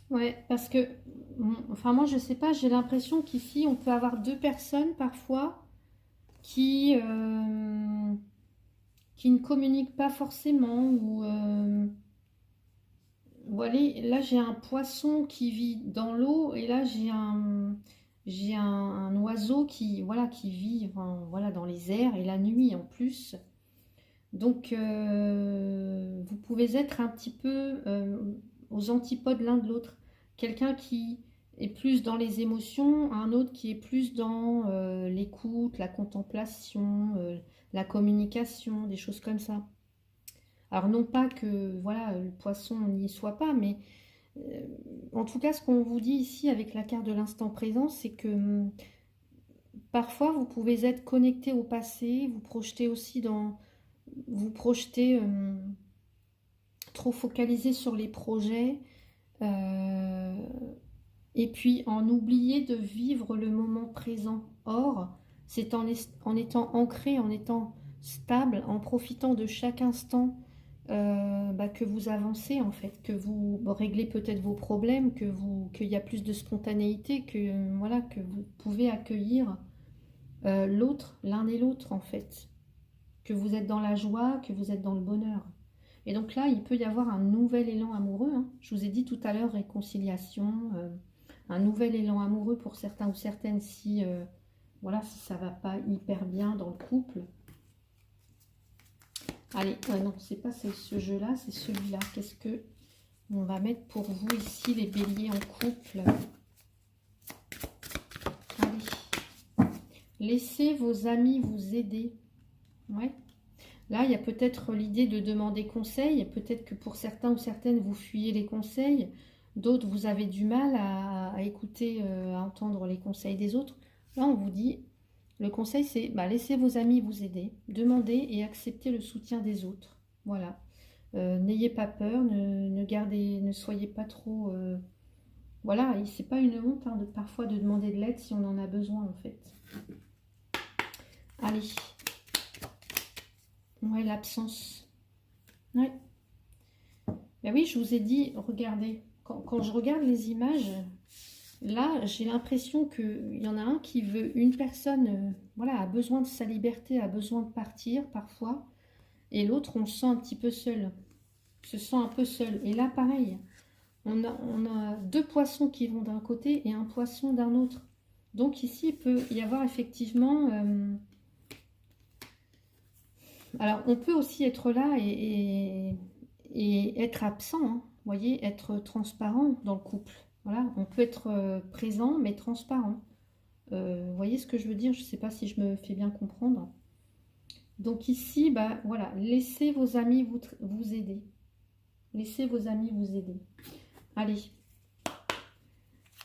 Speaker 1: Ouais, parce que, enfin moi je sais pas, j'ai l'impression qu'ici on peut avoir deux personnes parfois qui ne communiquent pas forcément ou voilà, là j'ai un poisson qui vit dans l'eau et là j'ai un oiseau qui voilà qui vit enfin, voilà dans les airs et la nuit en plus. Donc vous pouvez être un petit peu aux antipodes l'un de l'autre. Quelqu'un qui est plus dans les émotions, un autre qui est plus dans l'écoute, la contemplation, la communication, des choses comme ça. Alors non pas que voilà le poisson n'y soit pas, mais en tout cas ce qu'on vous dit ici avec la carte de l'instant présent, c'est que parfois vous pouvez être connecté au passé, vous projeter aussi dans, vous projeter trop focalisé sur les projets et puis en oublier de vivre le moment présent. Or, c'est en étant ancré, en étant stable, en profitant de chaque instant que vous avancez en fait, que vous réglez peut-être vos problèmes, qu'il y a plus de spontanéité, que, voilà, que vous pouvez accueillir l'autre, l'un et l'autre en fait, que vous êtes dans la joie, que vous êtes dans le bonheur. Et donc là, il peut y avoir un nouvel élan amoureux, hein. Je vous ai dit tout à l'heure, réconciliation, un nouvel élan amoureux pour certains ou certaines si, voilà, si ça va pas hyper bien dans le couple. Allez, non, c'est pas ce jeu-là, c'est celui-là. Qu'est-ce que on va mettre pour vous ici, les béliers en couple? Allez, laissez vos amis vous aider. Ouais. Là, il y a peut-être l'idée de demander conseil. Peut-être que pour certains ou certaines, vous fuyez les conseils. D'autres, vous avez du mal à écouter, à entendre les conseils des autres. Là, on vous dit, le conseil, c'est laissez vos amis vous aider. Demandez et acceptez le soutien des autres. Voilà. N'ayez pas peur, ne soyez pas trop... voilà, c'est pas une honte hein, parfois de demander de l'aide si on en a besoin, en fait. Allez. Ouais, l'absence. Ouais. Ben oui, je vous ai dit, regardez, quand je regarde les images, là, j'ai l'impression qu'il y en a un qui veut, une personne, voilà, a besoin de sa liberté, a besoin de partir parfois, et l'autre, on le sent un petit peu seul, se sent un peu seul. Et là, pareil, on a deux poissons qui vont d'un côté et un poisson d'un autre. Donc ici, il peut y avoir effectivement... alors, on peut aussi être là et être absent, hein, vous voyez, être transparent dans le couple. Voilà, on peut être présent mais transparent. Vous voyez ce que je veux dire? Je ne sais pas si je me fais bien comprendre. Donc ici, voilà, laissez vos amis vous aider. Laissez vos amis vous aider. Allez.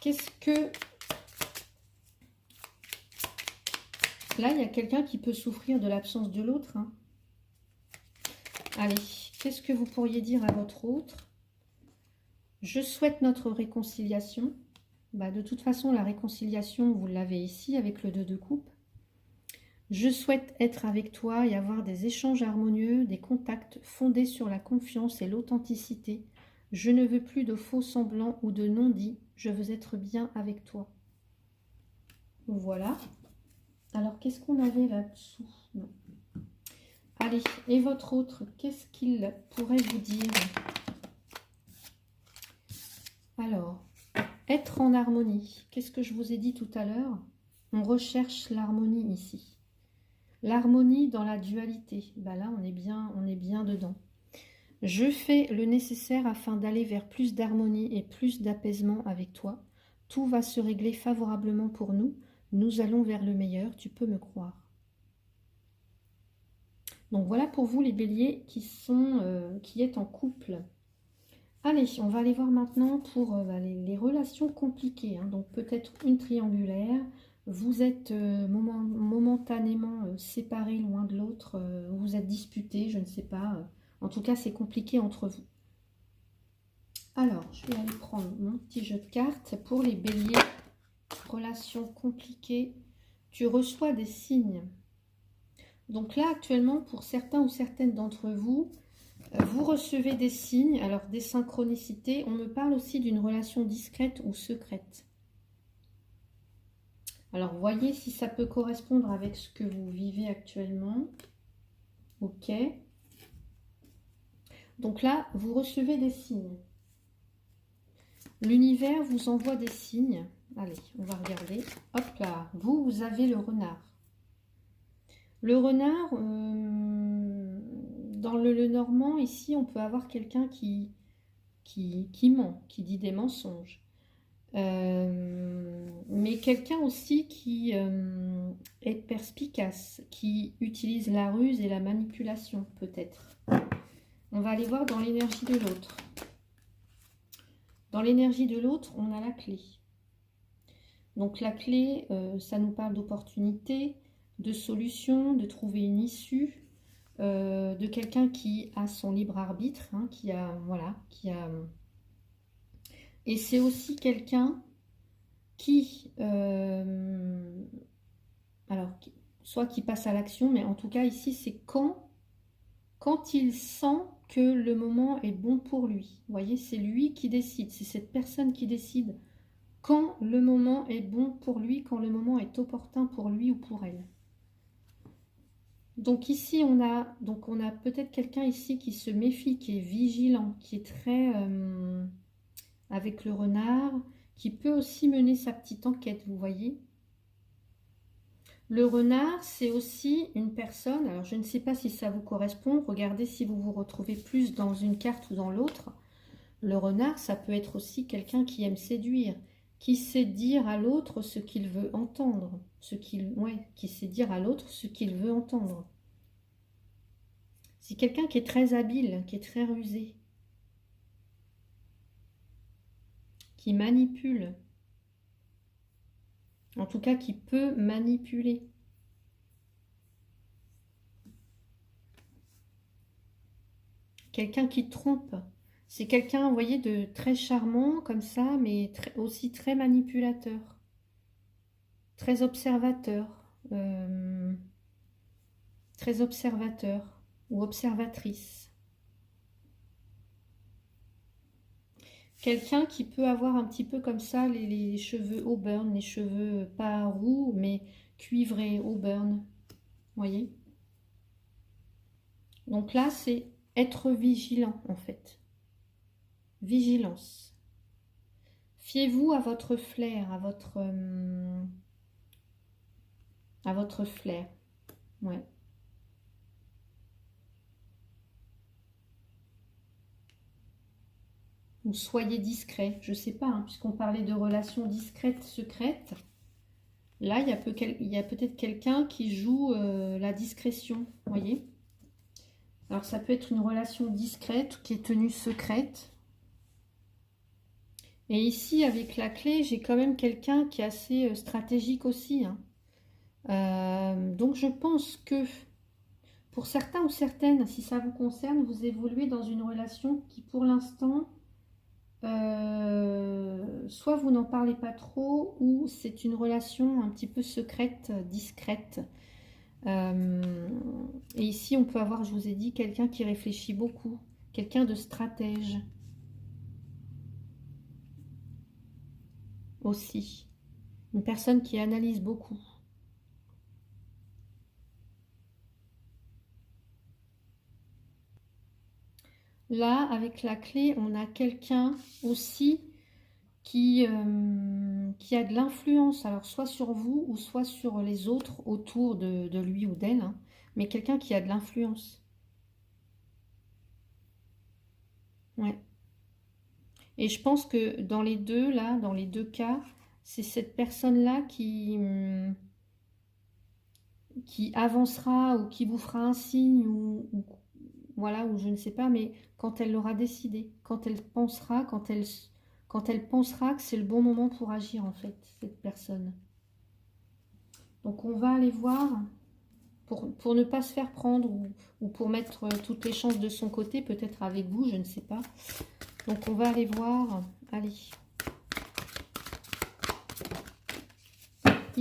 Speaker 1: Qu'est-ce que... Là, il y a quelqu'un qui peut souffrir de l'absence de l'autre, hein. Allez, qu'est-ce que vous pourriez dire à votre autre? Je souhaite notre réconciliation. De toute façon, la réconciliation, vous l'avez ici avec le 2 de coupe. Je souhaite être avec toi et avoir des échanges harmonieux, des contacts fondés sur la confiance et l'authenticité. Je ne veux plus de faux semblants ou de non-dits. Je veux être bien avec toi. Voilà. Alors, qu'est-ce qu'on avait là-dessous? Non. Allez, et votre autre, qu'est-ce qu'il pourrait vous dire? Alors, être en harmonie. Qu'est-ce que je vous ai dit tout à l'heure? On recherche l'harmonie ici. L'harmonie dans la dualité. Là, on est bien dedans. Je fais le nécessaire afin d'aller vers plus d'harmonie et plus d'apaisement avec toi. Tout va se régler favorablement pour nous. Nous allons vers le meilleur, tu peux me croire. Donc voilà pour vous les béliers qui êtes en couple. Allez, on va aller voir maintenant pour les relations compliquées, hein. Donc peut-être une triangulaire, vous êtes momentanément séparés l'un de l'autre, vous êtes disputés, je ne sais pas. En tout cas, c'est compliqué entre vous. Alors, je vais aller prendre mon petit jeu de cartes pour les béliers relation compliquée, tu reçois des signes. Donc là, actuellement, pour certains ou certaines d'entre vous, vous recevez des signes, alors des synchronicités. On me parle aussi d'une relation discrète ou secrète. Alors, voyez si ça peut correspondre avec ce que vous vivez actuellement. Ok. Donc là, vous recevez des signes. L'univers vous envoie des signes. Allez, on va regarder. Hop là, vous avez le renard. Le renard, dans le normand, ici, on peut avoir quelqu'un qui ment, qui dit des mensonges. Mais quelqu'un aussi qui est perspicace, qui utilise la ruse et la manipulation, peut-être. On va aller voir dans l'énergie de l'autre. Dans l'énergie de l'autre, on a la clé. Donc la clé, ça nous parle d'opportunité, de solution, de trouver une issue, de quelqu'un qui a son libre arbitre, hein, Et c'est aussi quelqu'un qui, soit qui passe à l'action, mais en tout cas ici, c'est quand il sent que le moment est bon pour lui. Vous voyez, c'est lui qui décide, c'est cette personne qui décide quand le moment est bon pour lui, quand le moment est opportun pour lui ou pour elle. Donc ici, on a peut-être quelqu'un ici qui se méfie, qui est vigilant, qui est très... avec le renard, qui peut aussi mener sa petite enquête, vous voyez. Le renard, c'est aussi une personne, alors je ne sais pas si ça vous correspond, regardez si vous vous retrouvez plus dans une carte ou dans l'autre. Le renard, ça peut être aussi quelqu'un qui aime séduire, qui sait dire à l'autre ce qu'il veut entendre, qui sait dire à l'autre ce qu'il veut entendre. C'est quelqu'un qui est très habile, qui est très rusé, qui manipule, en tout cas qui peut manipuler. Quelqu'un qui trompe. C'est quelqu'un, vous voyez, de très charmant comme ça, mais aussi très manipulateur, très observateur, ou observatrice. Quelqu'un qui peut avoir un petit peu comme ça les cheveux auburn, les cheveux pas roux, mais cuivrés, auburn. Vous voyez? Donc là, c'est être vigilant, en fait. Vigilance. Fiez-vous à votre flair, à votre flair. Ouais. Ou soyez discret, je sais pas, hein, puisqu'on parlait de relations discrètes, secrètes. Là, il y a peut-être quelqu'un qui joue la discrétion, vous voyez. Alors, ça peut être une relation discrète qui est tenue secrète. Et ici, avec la clé, j'ai quand même quelqu'un qui est assez stratégique aussi. Hein. Donc, je pense que pour certains ou certaines, si ça vous concerne, vous évoluez dans une relation qui, pour l'instant, soit vous n'en parlez pas trop, ou c'est une relation un petit peu secrète, discrète. Et ici, on peut avoir, je vous ai dit, quelqu'un qui réfléchit beaucoup, quelqu'un de stratège aussi, une personne qui analyse beaucoup. Là, avec la clé, on a quelqu'un aussi qui a de l'influence, alors soit sur vous ou soit sur les autres autour de lui ou d'elle, hein, mais quelqu'un qui a de l'influence. Ouais. Et je pense que dans les deux, là, dans les deux cas, c'est cette personne-là qui avancera ou qui vous fera un signe voilà, ou je ne sais pas, mais quand elle l'aura décidé, quand elle pensera que c'est le bon moment pour agir, en fait, cette personne. Donc on va aller voir, pour ne pas se faire prendre, ou pour mettre toutes les chances de son côté, peut-être avec vous, je ne sais pas. Donc on va aller voir, allez.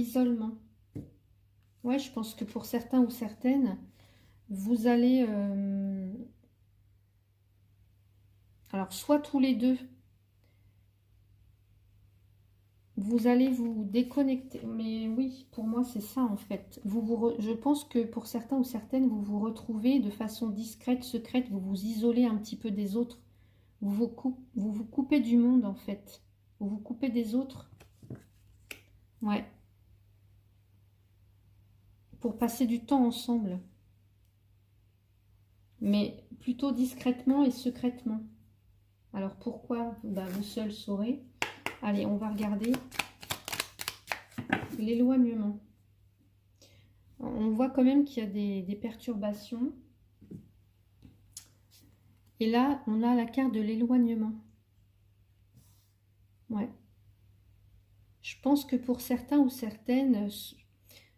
Speaker 1: isolement. Ouais, je pense que pour certains ou certaines, vous allez... alors, soit tous les deux, vous allez vous déconnecter. Mais oui, pour moi, c'est ça, en fait. Je pense que pour certains ou certaines, vous vous retrouvez de façon discrète, secrète, vous vous isolez un petit peu des autres. Vous vous coupez du monde, en fait. Vous vous coupez des autres. Ouais. Pour passer du temps ensemble. Mais plutôt discrètement et secrètement. Alors pourquoi? Bah, vous seul saurez. Allez, on va regarder l'éloignement. On voit quand même qu'il y a des perturbations. Et là, on a la carte de l'éloignement. Ouais. Je pense que pour certains ou certaines,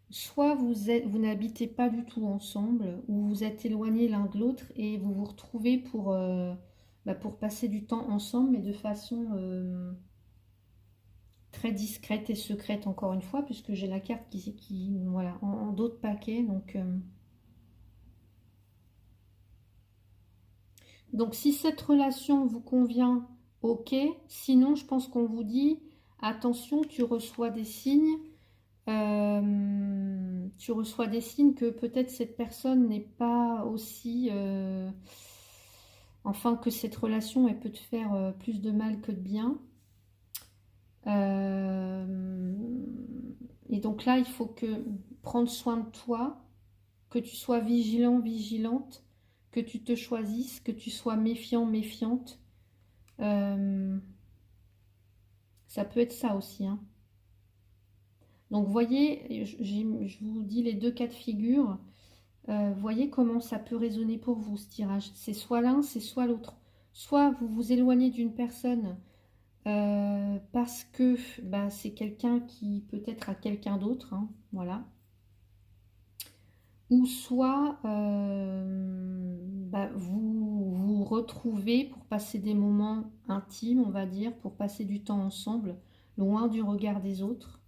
Speaker 1: soit vous n'habitez pas du tout ensemble, ou vous êtes éloignés l'un de l'autre et vous vous retrouvez pour passer du temps ensemble, mais de façon très discrète et secrète, encore une fois, puisque j'ai la carte qui voilà, en d'autres paquets. Donc si cette relation vous convient, ok. Sinon, je pense qu'on vous dit, attention, tu reçois des signes. Tu reçois des signes que peut-être cette personne n'est pas aussi... enfin, que cette relation, elle peut te faire plus de mal que de bien. Et donc là, il faut que prendre soin de toi, que tu sois vigilant, vigilante, que tu te choisisses, que tu sois méfiant, méfiante. Ça peut être ça aussi, hein. Donc, voyez, je vous dis les deux cas de figure. Voyez comment ça peut résonner pour vous, ce tirage. C'est soit l'un, c'est soit l'autre. Soit vous vous éloignez d'une personne parce que bah, c'est quelqu'un qui peut-être a quelqu'un d'autre, hein, voilà. Ou soit bah, vous vous retrouvez pour passer des moments intimes, on va dire, pour passer du temps ensemble, loin du regard des autres.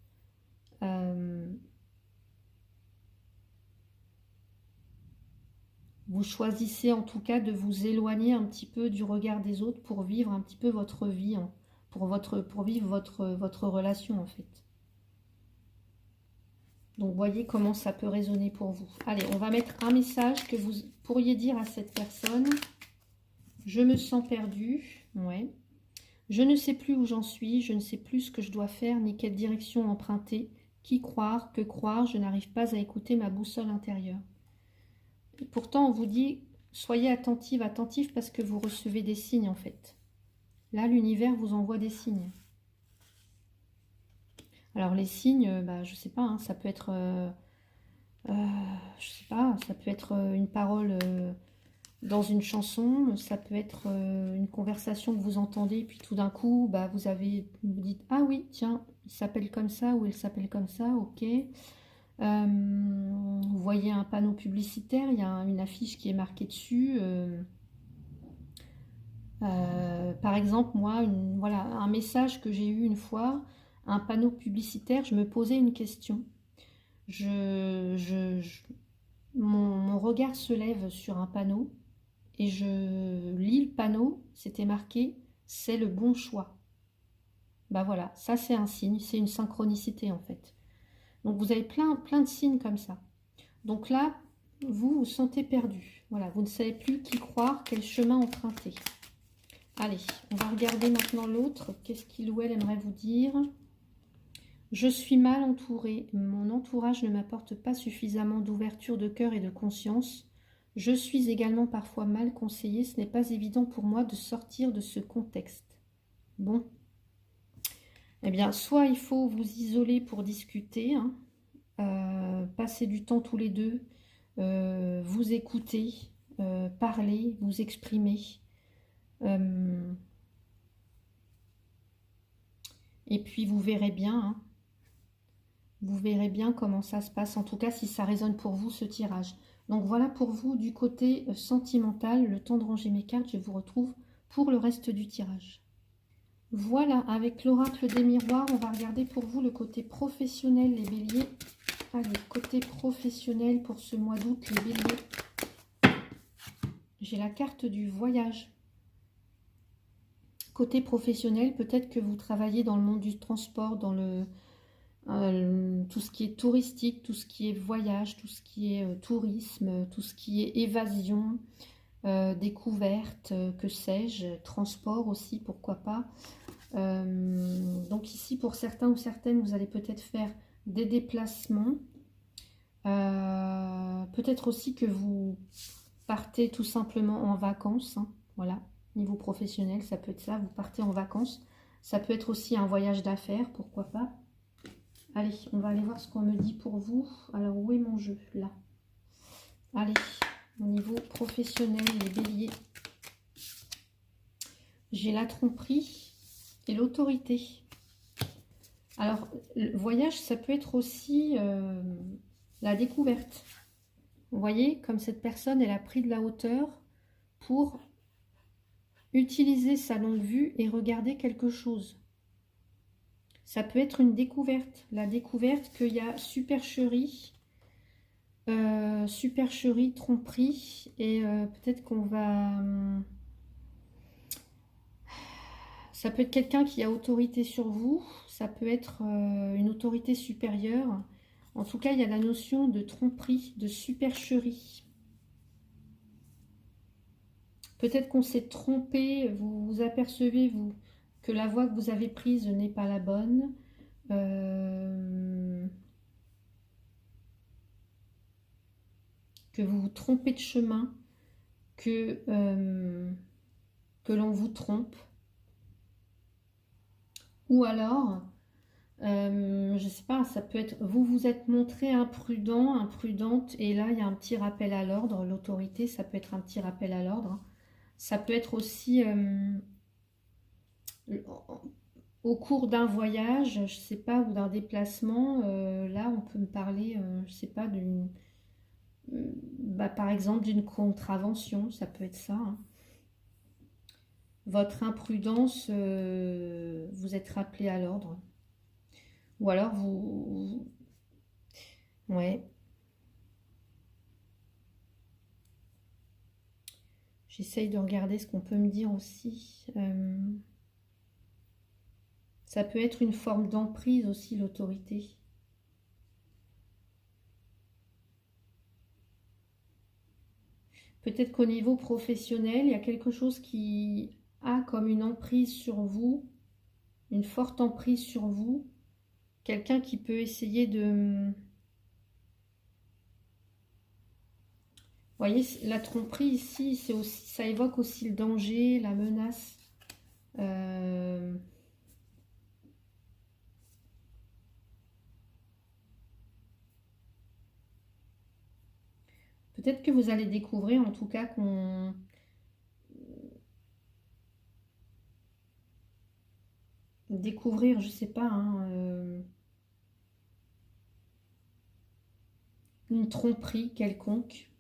Speaker 1: Vous choisissez en tout cas de vous éloigner un petit peu du regard des autres pour vivre un petit peu votre vie, hein, pour vivre votre relation en fait. Donc voyez comment ça peut résonner pour vous. Allez, on va mettre un message que vous pourriez dire à cette personne. Je me sens perdue. Ouais. Je ne sais plus où j'en suis, je ne sais plus ce que je dois faire, ni quelle direction emprunter. Qui croire, que croire, je n'arrive pas à écouter ma boussole intérieure. Et pourtant, on vous dit, soyez attentive, attentif, parce que vous recevez des signes, en fait. Là, l'univers vous envoie des signes. Alors, les signes, bah, je sais pas, hein, ça peut être... je sais pas, ça peut être une parole dans une chanson, ça peut être une conversation que vous entendez, puis tout d'un coup, bah, vous dites, ah oui, tiens, il s'appelle comme ça, ou elle s'appelle comme ça, ok. Vous voyez un panneau publicitaire, il y a une affiche qui est marquée dessus. Par exemple, moi, voilà, un message que j'ai eu une fois, un panneau publicitaire, je me posais une question. Mon regard se lève sur un panneau et je lis le panneau, c'était marqué « c'est le bon choix ». Bah voilà, ça c'est un signe, c'est une synchronicité en fait. Donc vous avez plein de signes comme ça. Donc là, vous vous sentez perdu. Voilà, vous ne savez plus qui croire, quel chemin emprunter. Allez, on va regarder maintenant l'autre. Qu'est-ce qu'il ou elle aimerait vous dire? Je suis mal entourée. Mon entourage ne m'apporte pas suffisamment d'ouverture de cœur et de conscience. Je suis également parfois mal conseillée. Ce n'est pas évident pour moi de sortir de ce contexte. Bon. Eh bien, soit il faut vous isoler pour discuter, hein, passer du temps tous les deux, vous écouter, parler, vous exprimer. Et puis vous verrez bien, hein, vous verrez bien comment ça se passe, en tout cas si ça résonne pour vous ce tirage. Donc voilà pour vous du côté sentimental, le temps de ranger mes cartes, je vous retrouve pour le reste du tirage. Voilà, avec l'oracle des miroirs, on va regarder pour vous le côté professionnel, les béliers. Allez, côté professionnel pour ce mois d'août, les béliers. J'ai la carte du voyage. Côté professionnel, peut-être que vous travaillez dans le monde du transport, dans tout ce qui est touristique, tout ce qui est voyage, tout ce qui est tourisme, tout ce qui est évasion, découverte, que sais-je, transport aussi, pourquoi pas. Donc ici, pour certains ou certaines, vous allez peut-être faire des déplacements. Peut-être aussi que vous partez tout simplement en vacances, hein, voilà. Niveau professionnel, ça peut être ça, vous partez en vacances. Ça peut être aussi un voyage d'affaires, pourquoi pas. Allez, on va aller voir ce qu'on me dit pour vous. Alors, où est mon jeu? Là. Allez, au niveau professionnel, les béliers. J'ai la tromperie et l'autorité. Alors, le voyage, ça peut être aussi la découverte. Vous voyez, comme cette personne, elle a pris de la hauteur pour utiliser sa longue vue et regarder quelque chose. Ça peut être une découverte. La découverte qu'il y a supercherie, tromperie, et peut-être qu'on va... ça peut être quelqu'un qui a autorité sur vous, ça peut être une autorité supérieure. En tout cas, il y a la notion de tromperie, de supercherie. Peut-être qu'on s'est trompé, vous vous apercevez, vous, que la voie que vous avez prise n'est pas la bonne. Que vous vous trompez de chemin, que l'on vous trompe. Ou alors, je ne sais pas, ça peut être, vous vous êtes montré imprudent, imprudente, et là, il y a un petit rappel à l'ordre. L'autorité, ça peut être un petit rappel à l'ordre. Ça peut être aussi au cours d'un voyage, je ne sais pas, ou d'un déplacement. Là, on peut me parler, je ne sais pas, d'une, par exemple, d'une contravention. Ça peut être ça, hein. Votre imprudence, vous êtes rappelé à l'ordre. Ou alors ouais. J'essaye de regarder ce qu'on peut me dire aussi. Ça peut être une forme d'emprise aussi, l'autorité. Peut-être qu'au niveau professionnel, il y a quelque chose qui a comme une emprise sur vous, une forte emprise sur vous. Quelqu'un qui peut essayer de... Vous voyez, la tromperie ici, c'est aussi, ça évoque aussi le danger, la menace. Peut-être que vous allez découvrir en tout cas qu'on... Découvrir, je sais pas, hein, une tromperie quelconque.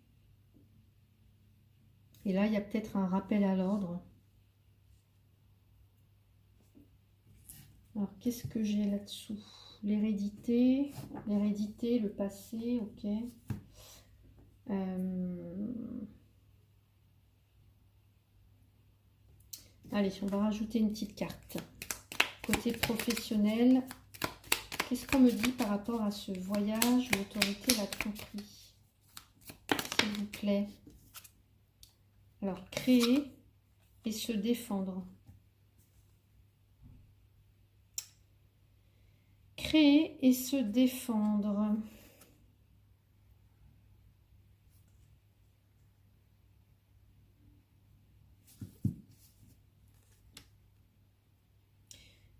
Speaker 1: Et là, il y a peut-être un rappel à l'ordre. Alors, qu'est-ce que j'ai là-dessous? L'hérédité, le passé, ok. Allez, on va rajouter une petite carte. Côté professionnel, qu'est-ce qu'on me dit par rapport à ce voyage, l'autorité, la tromperie? S'il vous plaît. Alors, créer et se défendre. Créer et se défendre.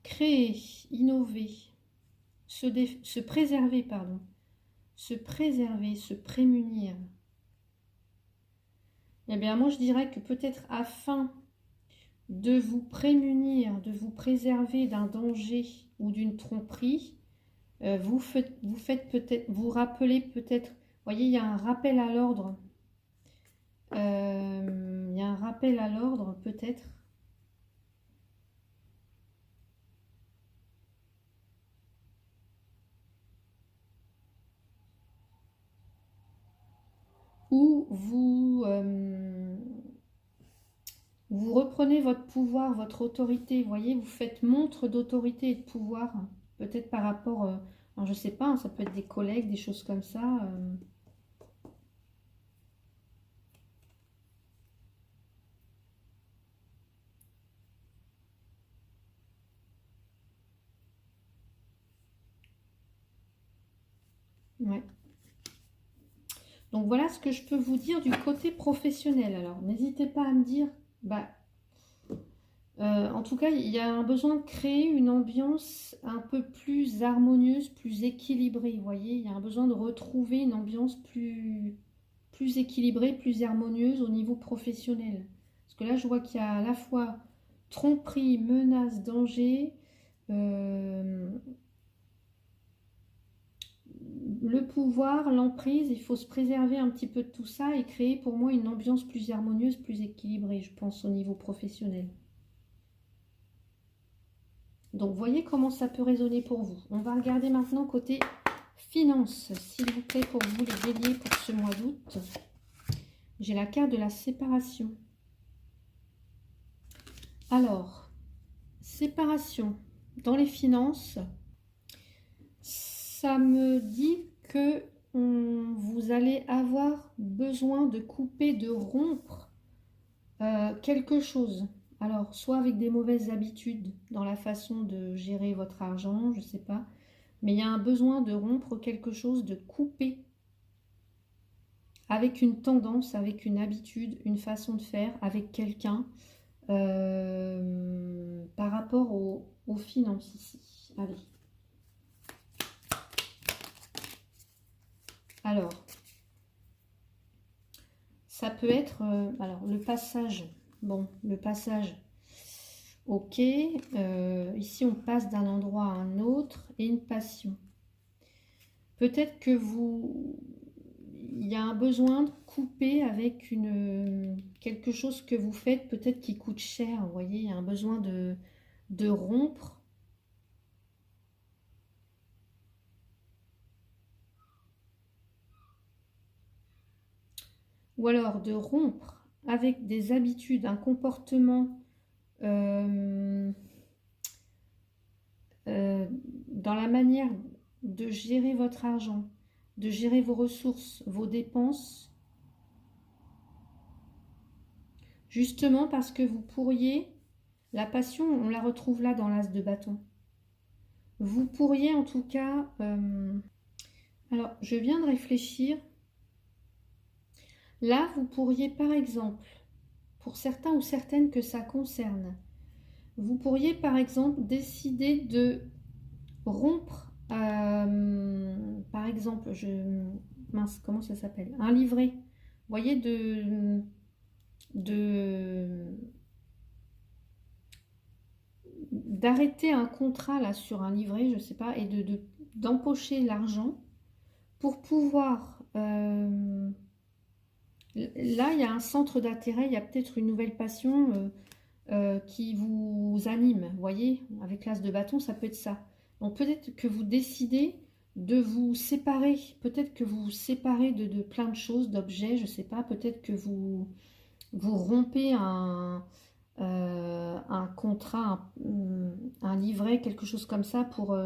Speaker 1: Créer, innover, se préserver, pardon. Se préserver, se prémunir. Eh bien, moi, je dirais que peut-être afin de vous prémunir, de vous préserver d'un danger ou d'une tromperie, vous faites peut-être, vous rappelez peut-être, vous voyez, il y a un rappel à l'ordre. Il y a un rappel à l'ordre, peut-être. où vous reprenez votre pouvoir, votre autorité, vous voyez, vous faites montre d'autorité et de pouvoir, peut-être par rapport, alors je sais pas, hein, ça peut être des collègues, des choses comme ça. Ouais. Donc voilà ce que je peux vous dire du côté professionnel. Alors n'hésitez pas à me dire, bah, en tout cas, il y a un besoin de créer une ambiance un peu plus harmonieuse, plus équilibrée. Vous voyez, il y a un besoin de retrouver une ambiance plus équilibrée, plus harmonieuse au niveau professionnel. Parce que là, je vois qu'il y a à la fois tromperie, menace, danger, euh, le pouvoir, l'emprise. Il faut se préserver un petit peu de tout ça et créer pour moi une ambiance plus harmonieuse, plus équilibrée, je pense, au niveau professionnel. Donc, voyez comment ça peut résonner pour vous. On va regarder maintenant côté finance, s'il vous plaît, pour vous, les béliers, pour ce mois d'août. J'ai la carte de la séparation. Alors, séparation dans les finances, ça me dit que vous allez avoir besoin de couper, de rompre quelque chose. Alors, soit avec des mauvaises habitudes dans la façon de gérer votre argent, je ne sais pas, mais il y a un besoin de rompre quelque chose, de couper avec une tendance, avec une habitude, une façon de faire, avec quelqu'un par rapport aux finances ici. Allez. Alors, ça peut être, alors le passage, bon, le passage, ok, ici on passe d'un endroit à un autre et une passion. Peut-être que il y a un besoin de couper avec quelque chose que vous faites, peut-être qui coûte cher, vous voyez, il y a un besoin de rompre. Ou alors de rompre avec des habitudes, un comportement euh, dans la manière de gérer votre argent, de gérer vos ressources, vos dépenses, justement parce que vous pourriez, la passion, on la retrouve là dans l'as de bâton. Vous pourriez en tout cas, alors je viens de réfléchir, là vous pourriez par exemple, pour certains ou certaines que ça concerne, vous pourriez par exemple décider de rompre, par exemple, mince, comment ça s'appelle? Un livret. Vous voyez, de, d'arrêter un contrat là sur un livret, je sais pas, et d'empocher l'argent pour pouvoir. Là, il y a un centre d'intérêt, il y a peut-être une nouvelle passion qui vous anime. Vous voyez, avec l'as de bâton, ça peut être ça. Donc peut-être que vous décidez de vous séparer, peut-être que vous vous séparez de plein de choses, d'objets, je ne sais pas, peut-être que vous rompez un contrat, un livret, quelque chose comme ça pour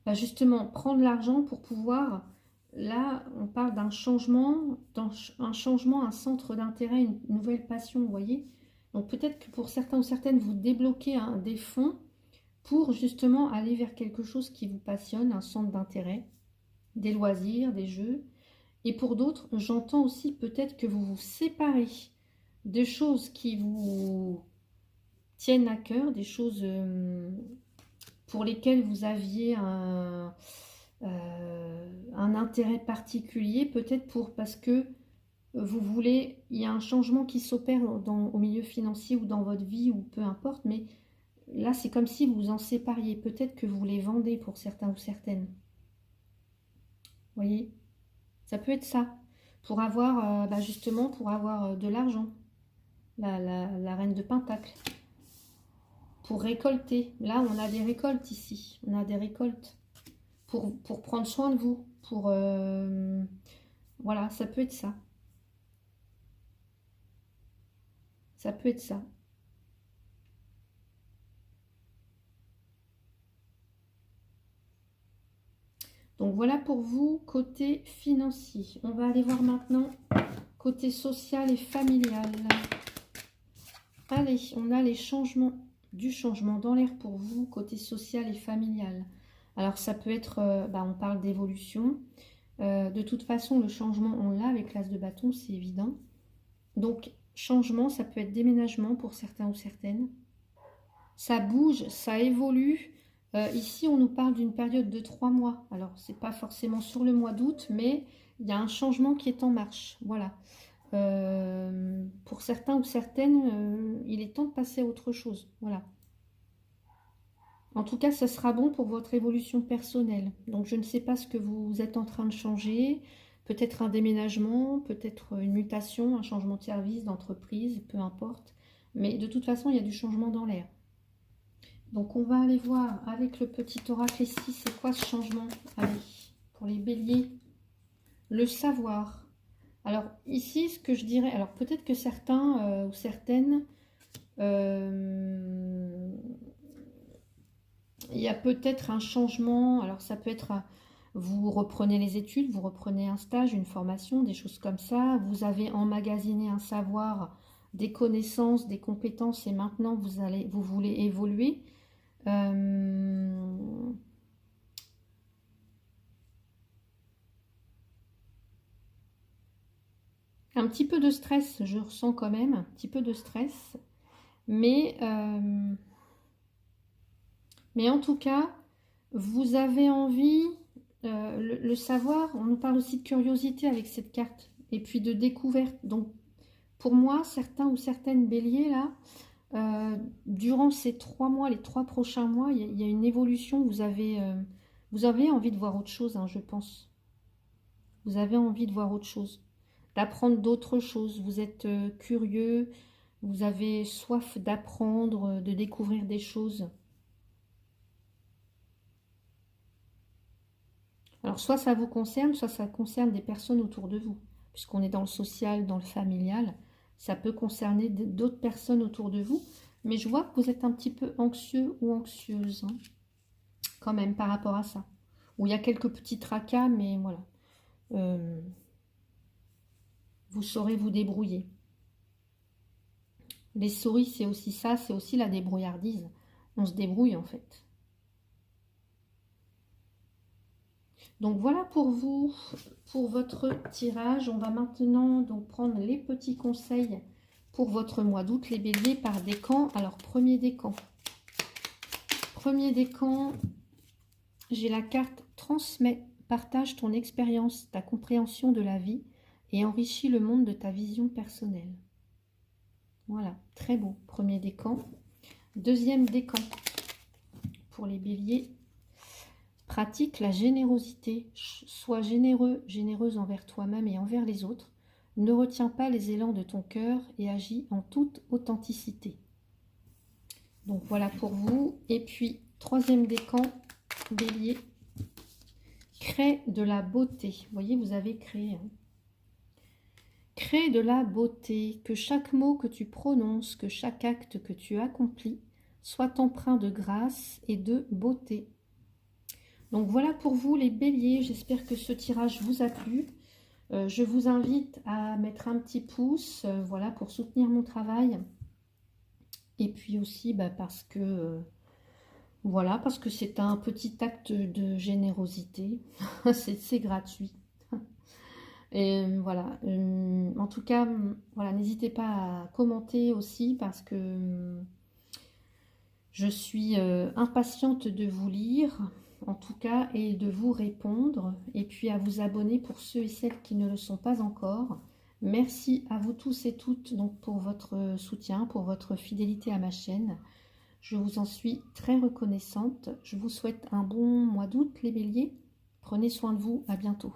Speaker 1: bah, justement prendre l'argent pour pouvoir, là on parle d'un changement, un centre d'intérêt, une nouvelle passion, vous voyez. Donc peut-être que pour certains ou certaines, vous débloquez des fonds pour justement aller vers quelque chose qui vous passionne, un centre d'intérêt, des loisirs, des jeux. Et pour d'autres, j'entends aussi peut-être que vous vous séparez de choses qui vous tiennent à cœur, des choses pour lesquelles vous aviez un intérêt particulier, peut-être parce que vous voulez, il y a un changement qui s'opère au milieu financier ou dans votre vie ou peu importe, mais là c'est comme si vous vous en sépariez, peut-être que vous les vendez pour certains ou certaines. Vous voyez, ça peut être ça, pour avoir bah justement pour avoir de l'argent, la reine de Pentacle, pour récolter. Là on a des récoltes ici, on a des récoltes pour prendre soin de vous, Voilà, ça peut être ça. Ça peut être ça. Donc voilà pour vous, côté financier. On va aller voir maintenant côté social et familial. Allez, on a les changements, du changement dans l'air pour vous, côté social et familial. Alors ça peut être, on parle d'évolution. De toute façon, le changement, on l'a avec l'as de bâton, c'est évident. Donc, changement, ça peut être déménagement pour certains ou certaines. Ça bouge, ça évolue. Ici, on nous parle d'une période de 3 mois. Alors, c'est pas forcément sur le mois d'août, mais il y a un changement qui est en marche. Voilà. Pour certains ou certaines, il est temps de passer à autre chose. Voilà. En tout cas, ça sera bon pour votre évolution personnelle. Donc, je ne sais pas ce que vous êtes en train de changer. Peut-être un déménagement, peut-être une mutation, un changement de service, d'entreprise, peu importe. Mais de toute façon, il y a du changement dans l'air. Donc, on va aller voir avec le petit oracle ici, c'est quoi ce changement? Allez, pour les béliers, le savoir. Alors, ici, ce que je dirais... Alors, peut-être que certains ou certaines... il y a peut-être un changement, alors ça peut être, vous reprenez les études, vous reprenez un stage, une formation, des choses comme ça, vous avez emmagasiné un savoir, des connaissances, des compétences et maintenant vous voulez évoluer. Un petit peu de stress, je ressens quand même, un petit peu de stress, mais en tout cas, vous avez envie, le savoir, on nous parle aussi de curiosité avec cette carte, et puis de découverte. Donc, pour moi, certains ou certaines béliers, là, durant ces 3 mois, les 3 prochains mois, il y a une évolution. Vous avez envie de voir autre chose, hein, je pense. Vous avez envie de voir autre chose, d'apprendre d'autres choses. Vous êtes curieux, vous avez soif d'apprendre, de découvrir des choses. Alors, soit ça vous concerne, soit ça concerne des personnes autour de vous. Puisqu'on est dans le social, dans le familial, ça peut concerner d'autres personnes autour de vous. Mais je vois que vous êtes un petit peu anxieux ou anxieuse, hein, quand même, par rapport à ça. Où il y a quelques petits tracas, mais voilà. Vous saurez vous débrouiller. Les souris, c'est aussi ça, c'est aussi la débrouillardise. On se débrouille, en fait. Donc voilà pour vous, pour votre tirage. On va maintenant donc prendre les petits conseils pour votre mois d'août, les béliers, par décan. Alors, premier décan. Premier décan, j'ai la carte transmet, partage ton expérience, ta compréhension de la vie et enrichis le monde de ta vision personnelle. Voilà, très beau, premier décan. Deuxième décan, pour les béliers, pratique la générosité, sois généreux, généreuse envers toi-même et envers les autres. Ne retiens pas les élans de ton cœur et agis en toute authenticité. Donc voilà pour vous. Et puis, troisième décan, bélier, crée de la beauté. Vous voyez, vous avez créé. Hein. Crée de la beauté, que chaque mot que tu prononces, que chaque acte que tu accomplis, soit empreint de grâce et de beauté. Donc voilà pour vous les béliers, j'espère que ce tirage vous a plu. Je vous invite à mettre un petit pouce, voilà, pour soutenir mon travail. Et puis aussi parce que voilà, parce que c'est un petit acte de générosité, c'est gratuit. Et voilà, en tout cas, voilà, n'hésitez pas à commenter aussi parce que je suis impatiente de vous lire, en tout cas, et de vous répondre, et puis à vous abonner pour ceux et celles qui ne le sont pas encore. Merci à vous tous et toutes donc, pour votre soutien, pour votre fidélité à ma chaîne. Je vous en suis très reconnaissante. Je vous souhaite un bon mois d'août, les béliers. Prenez soin de vous, à bientôt.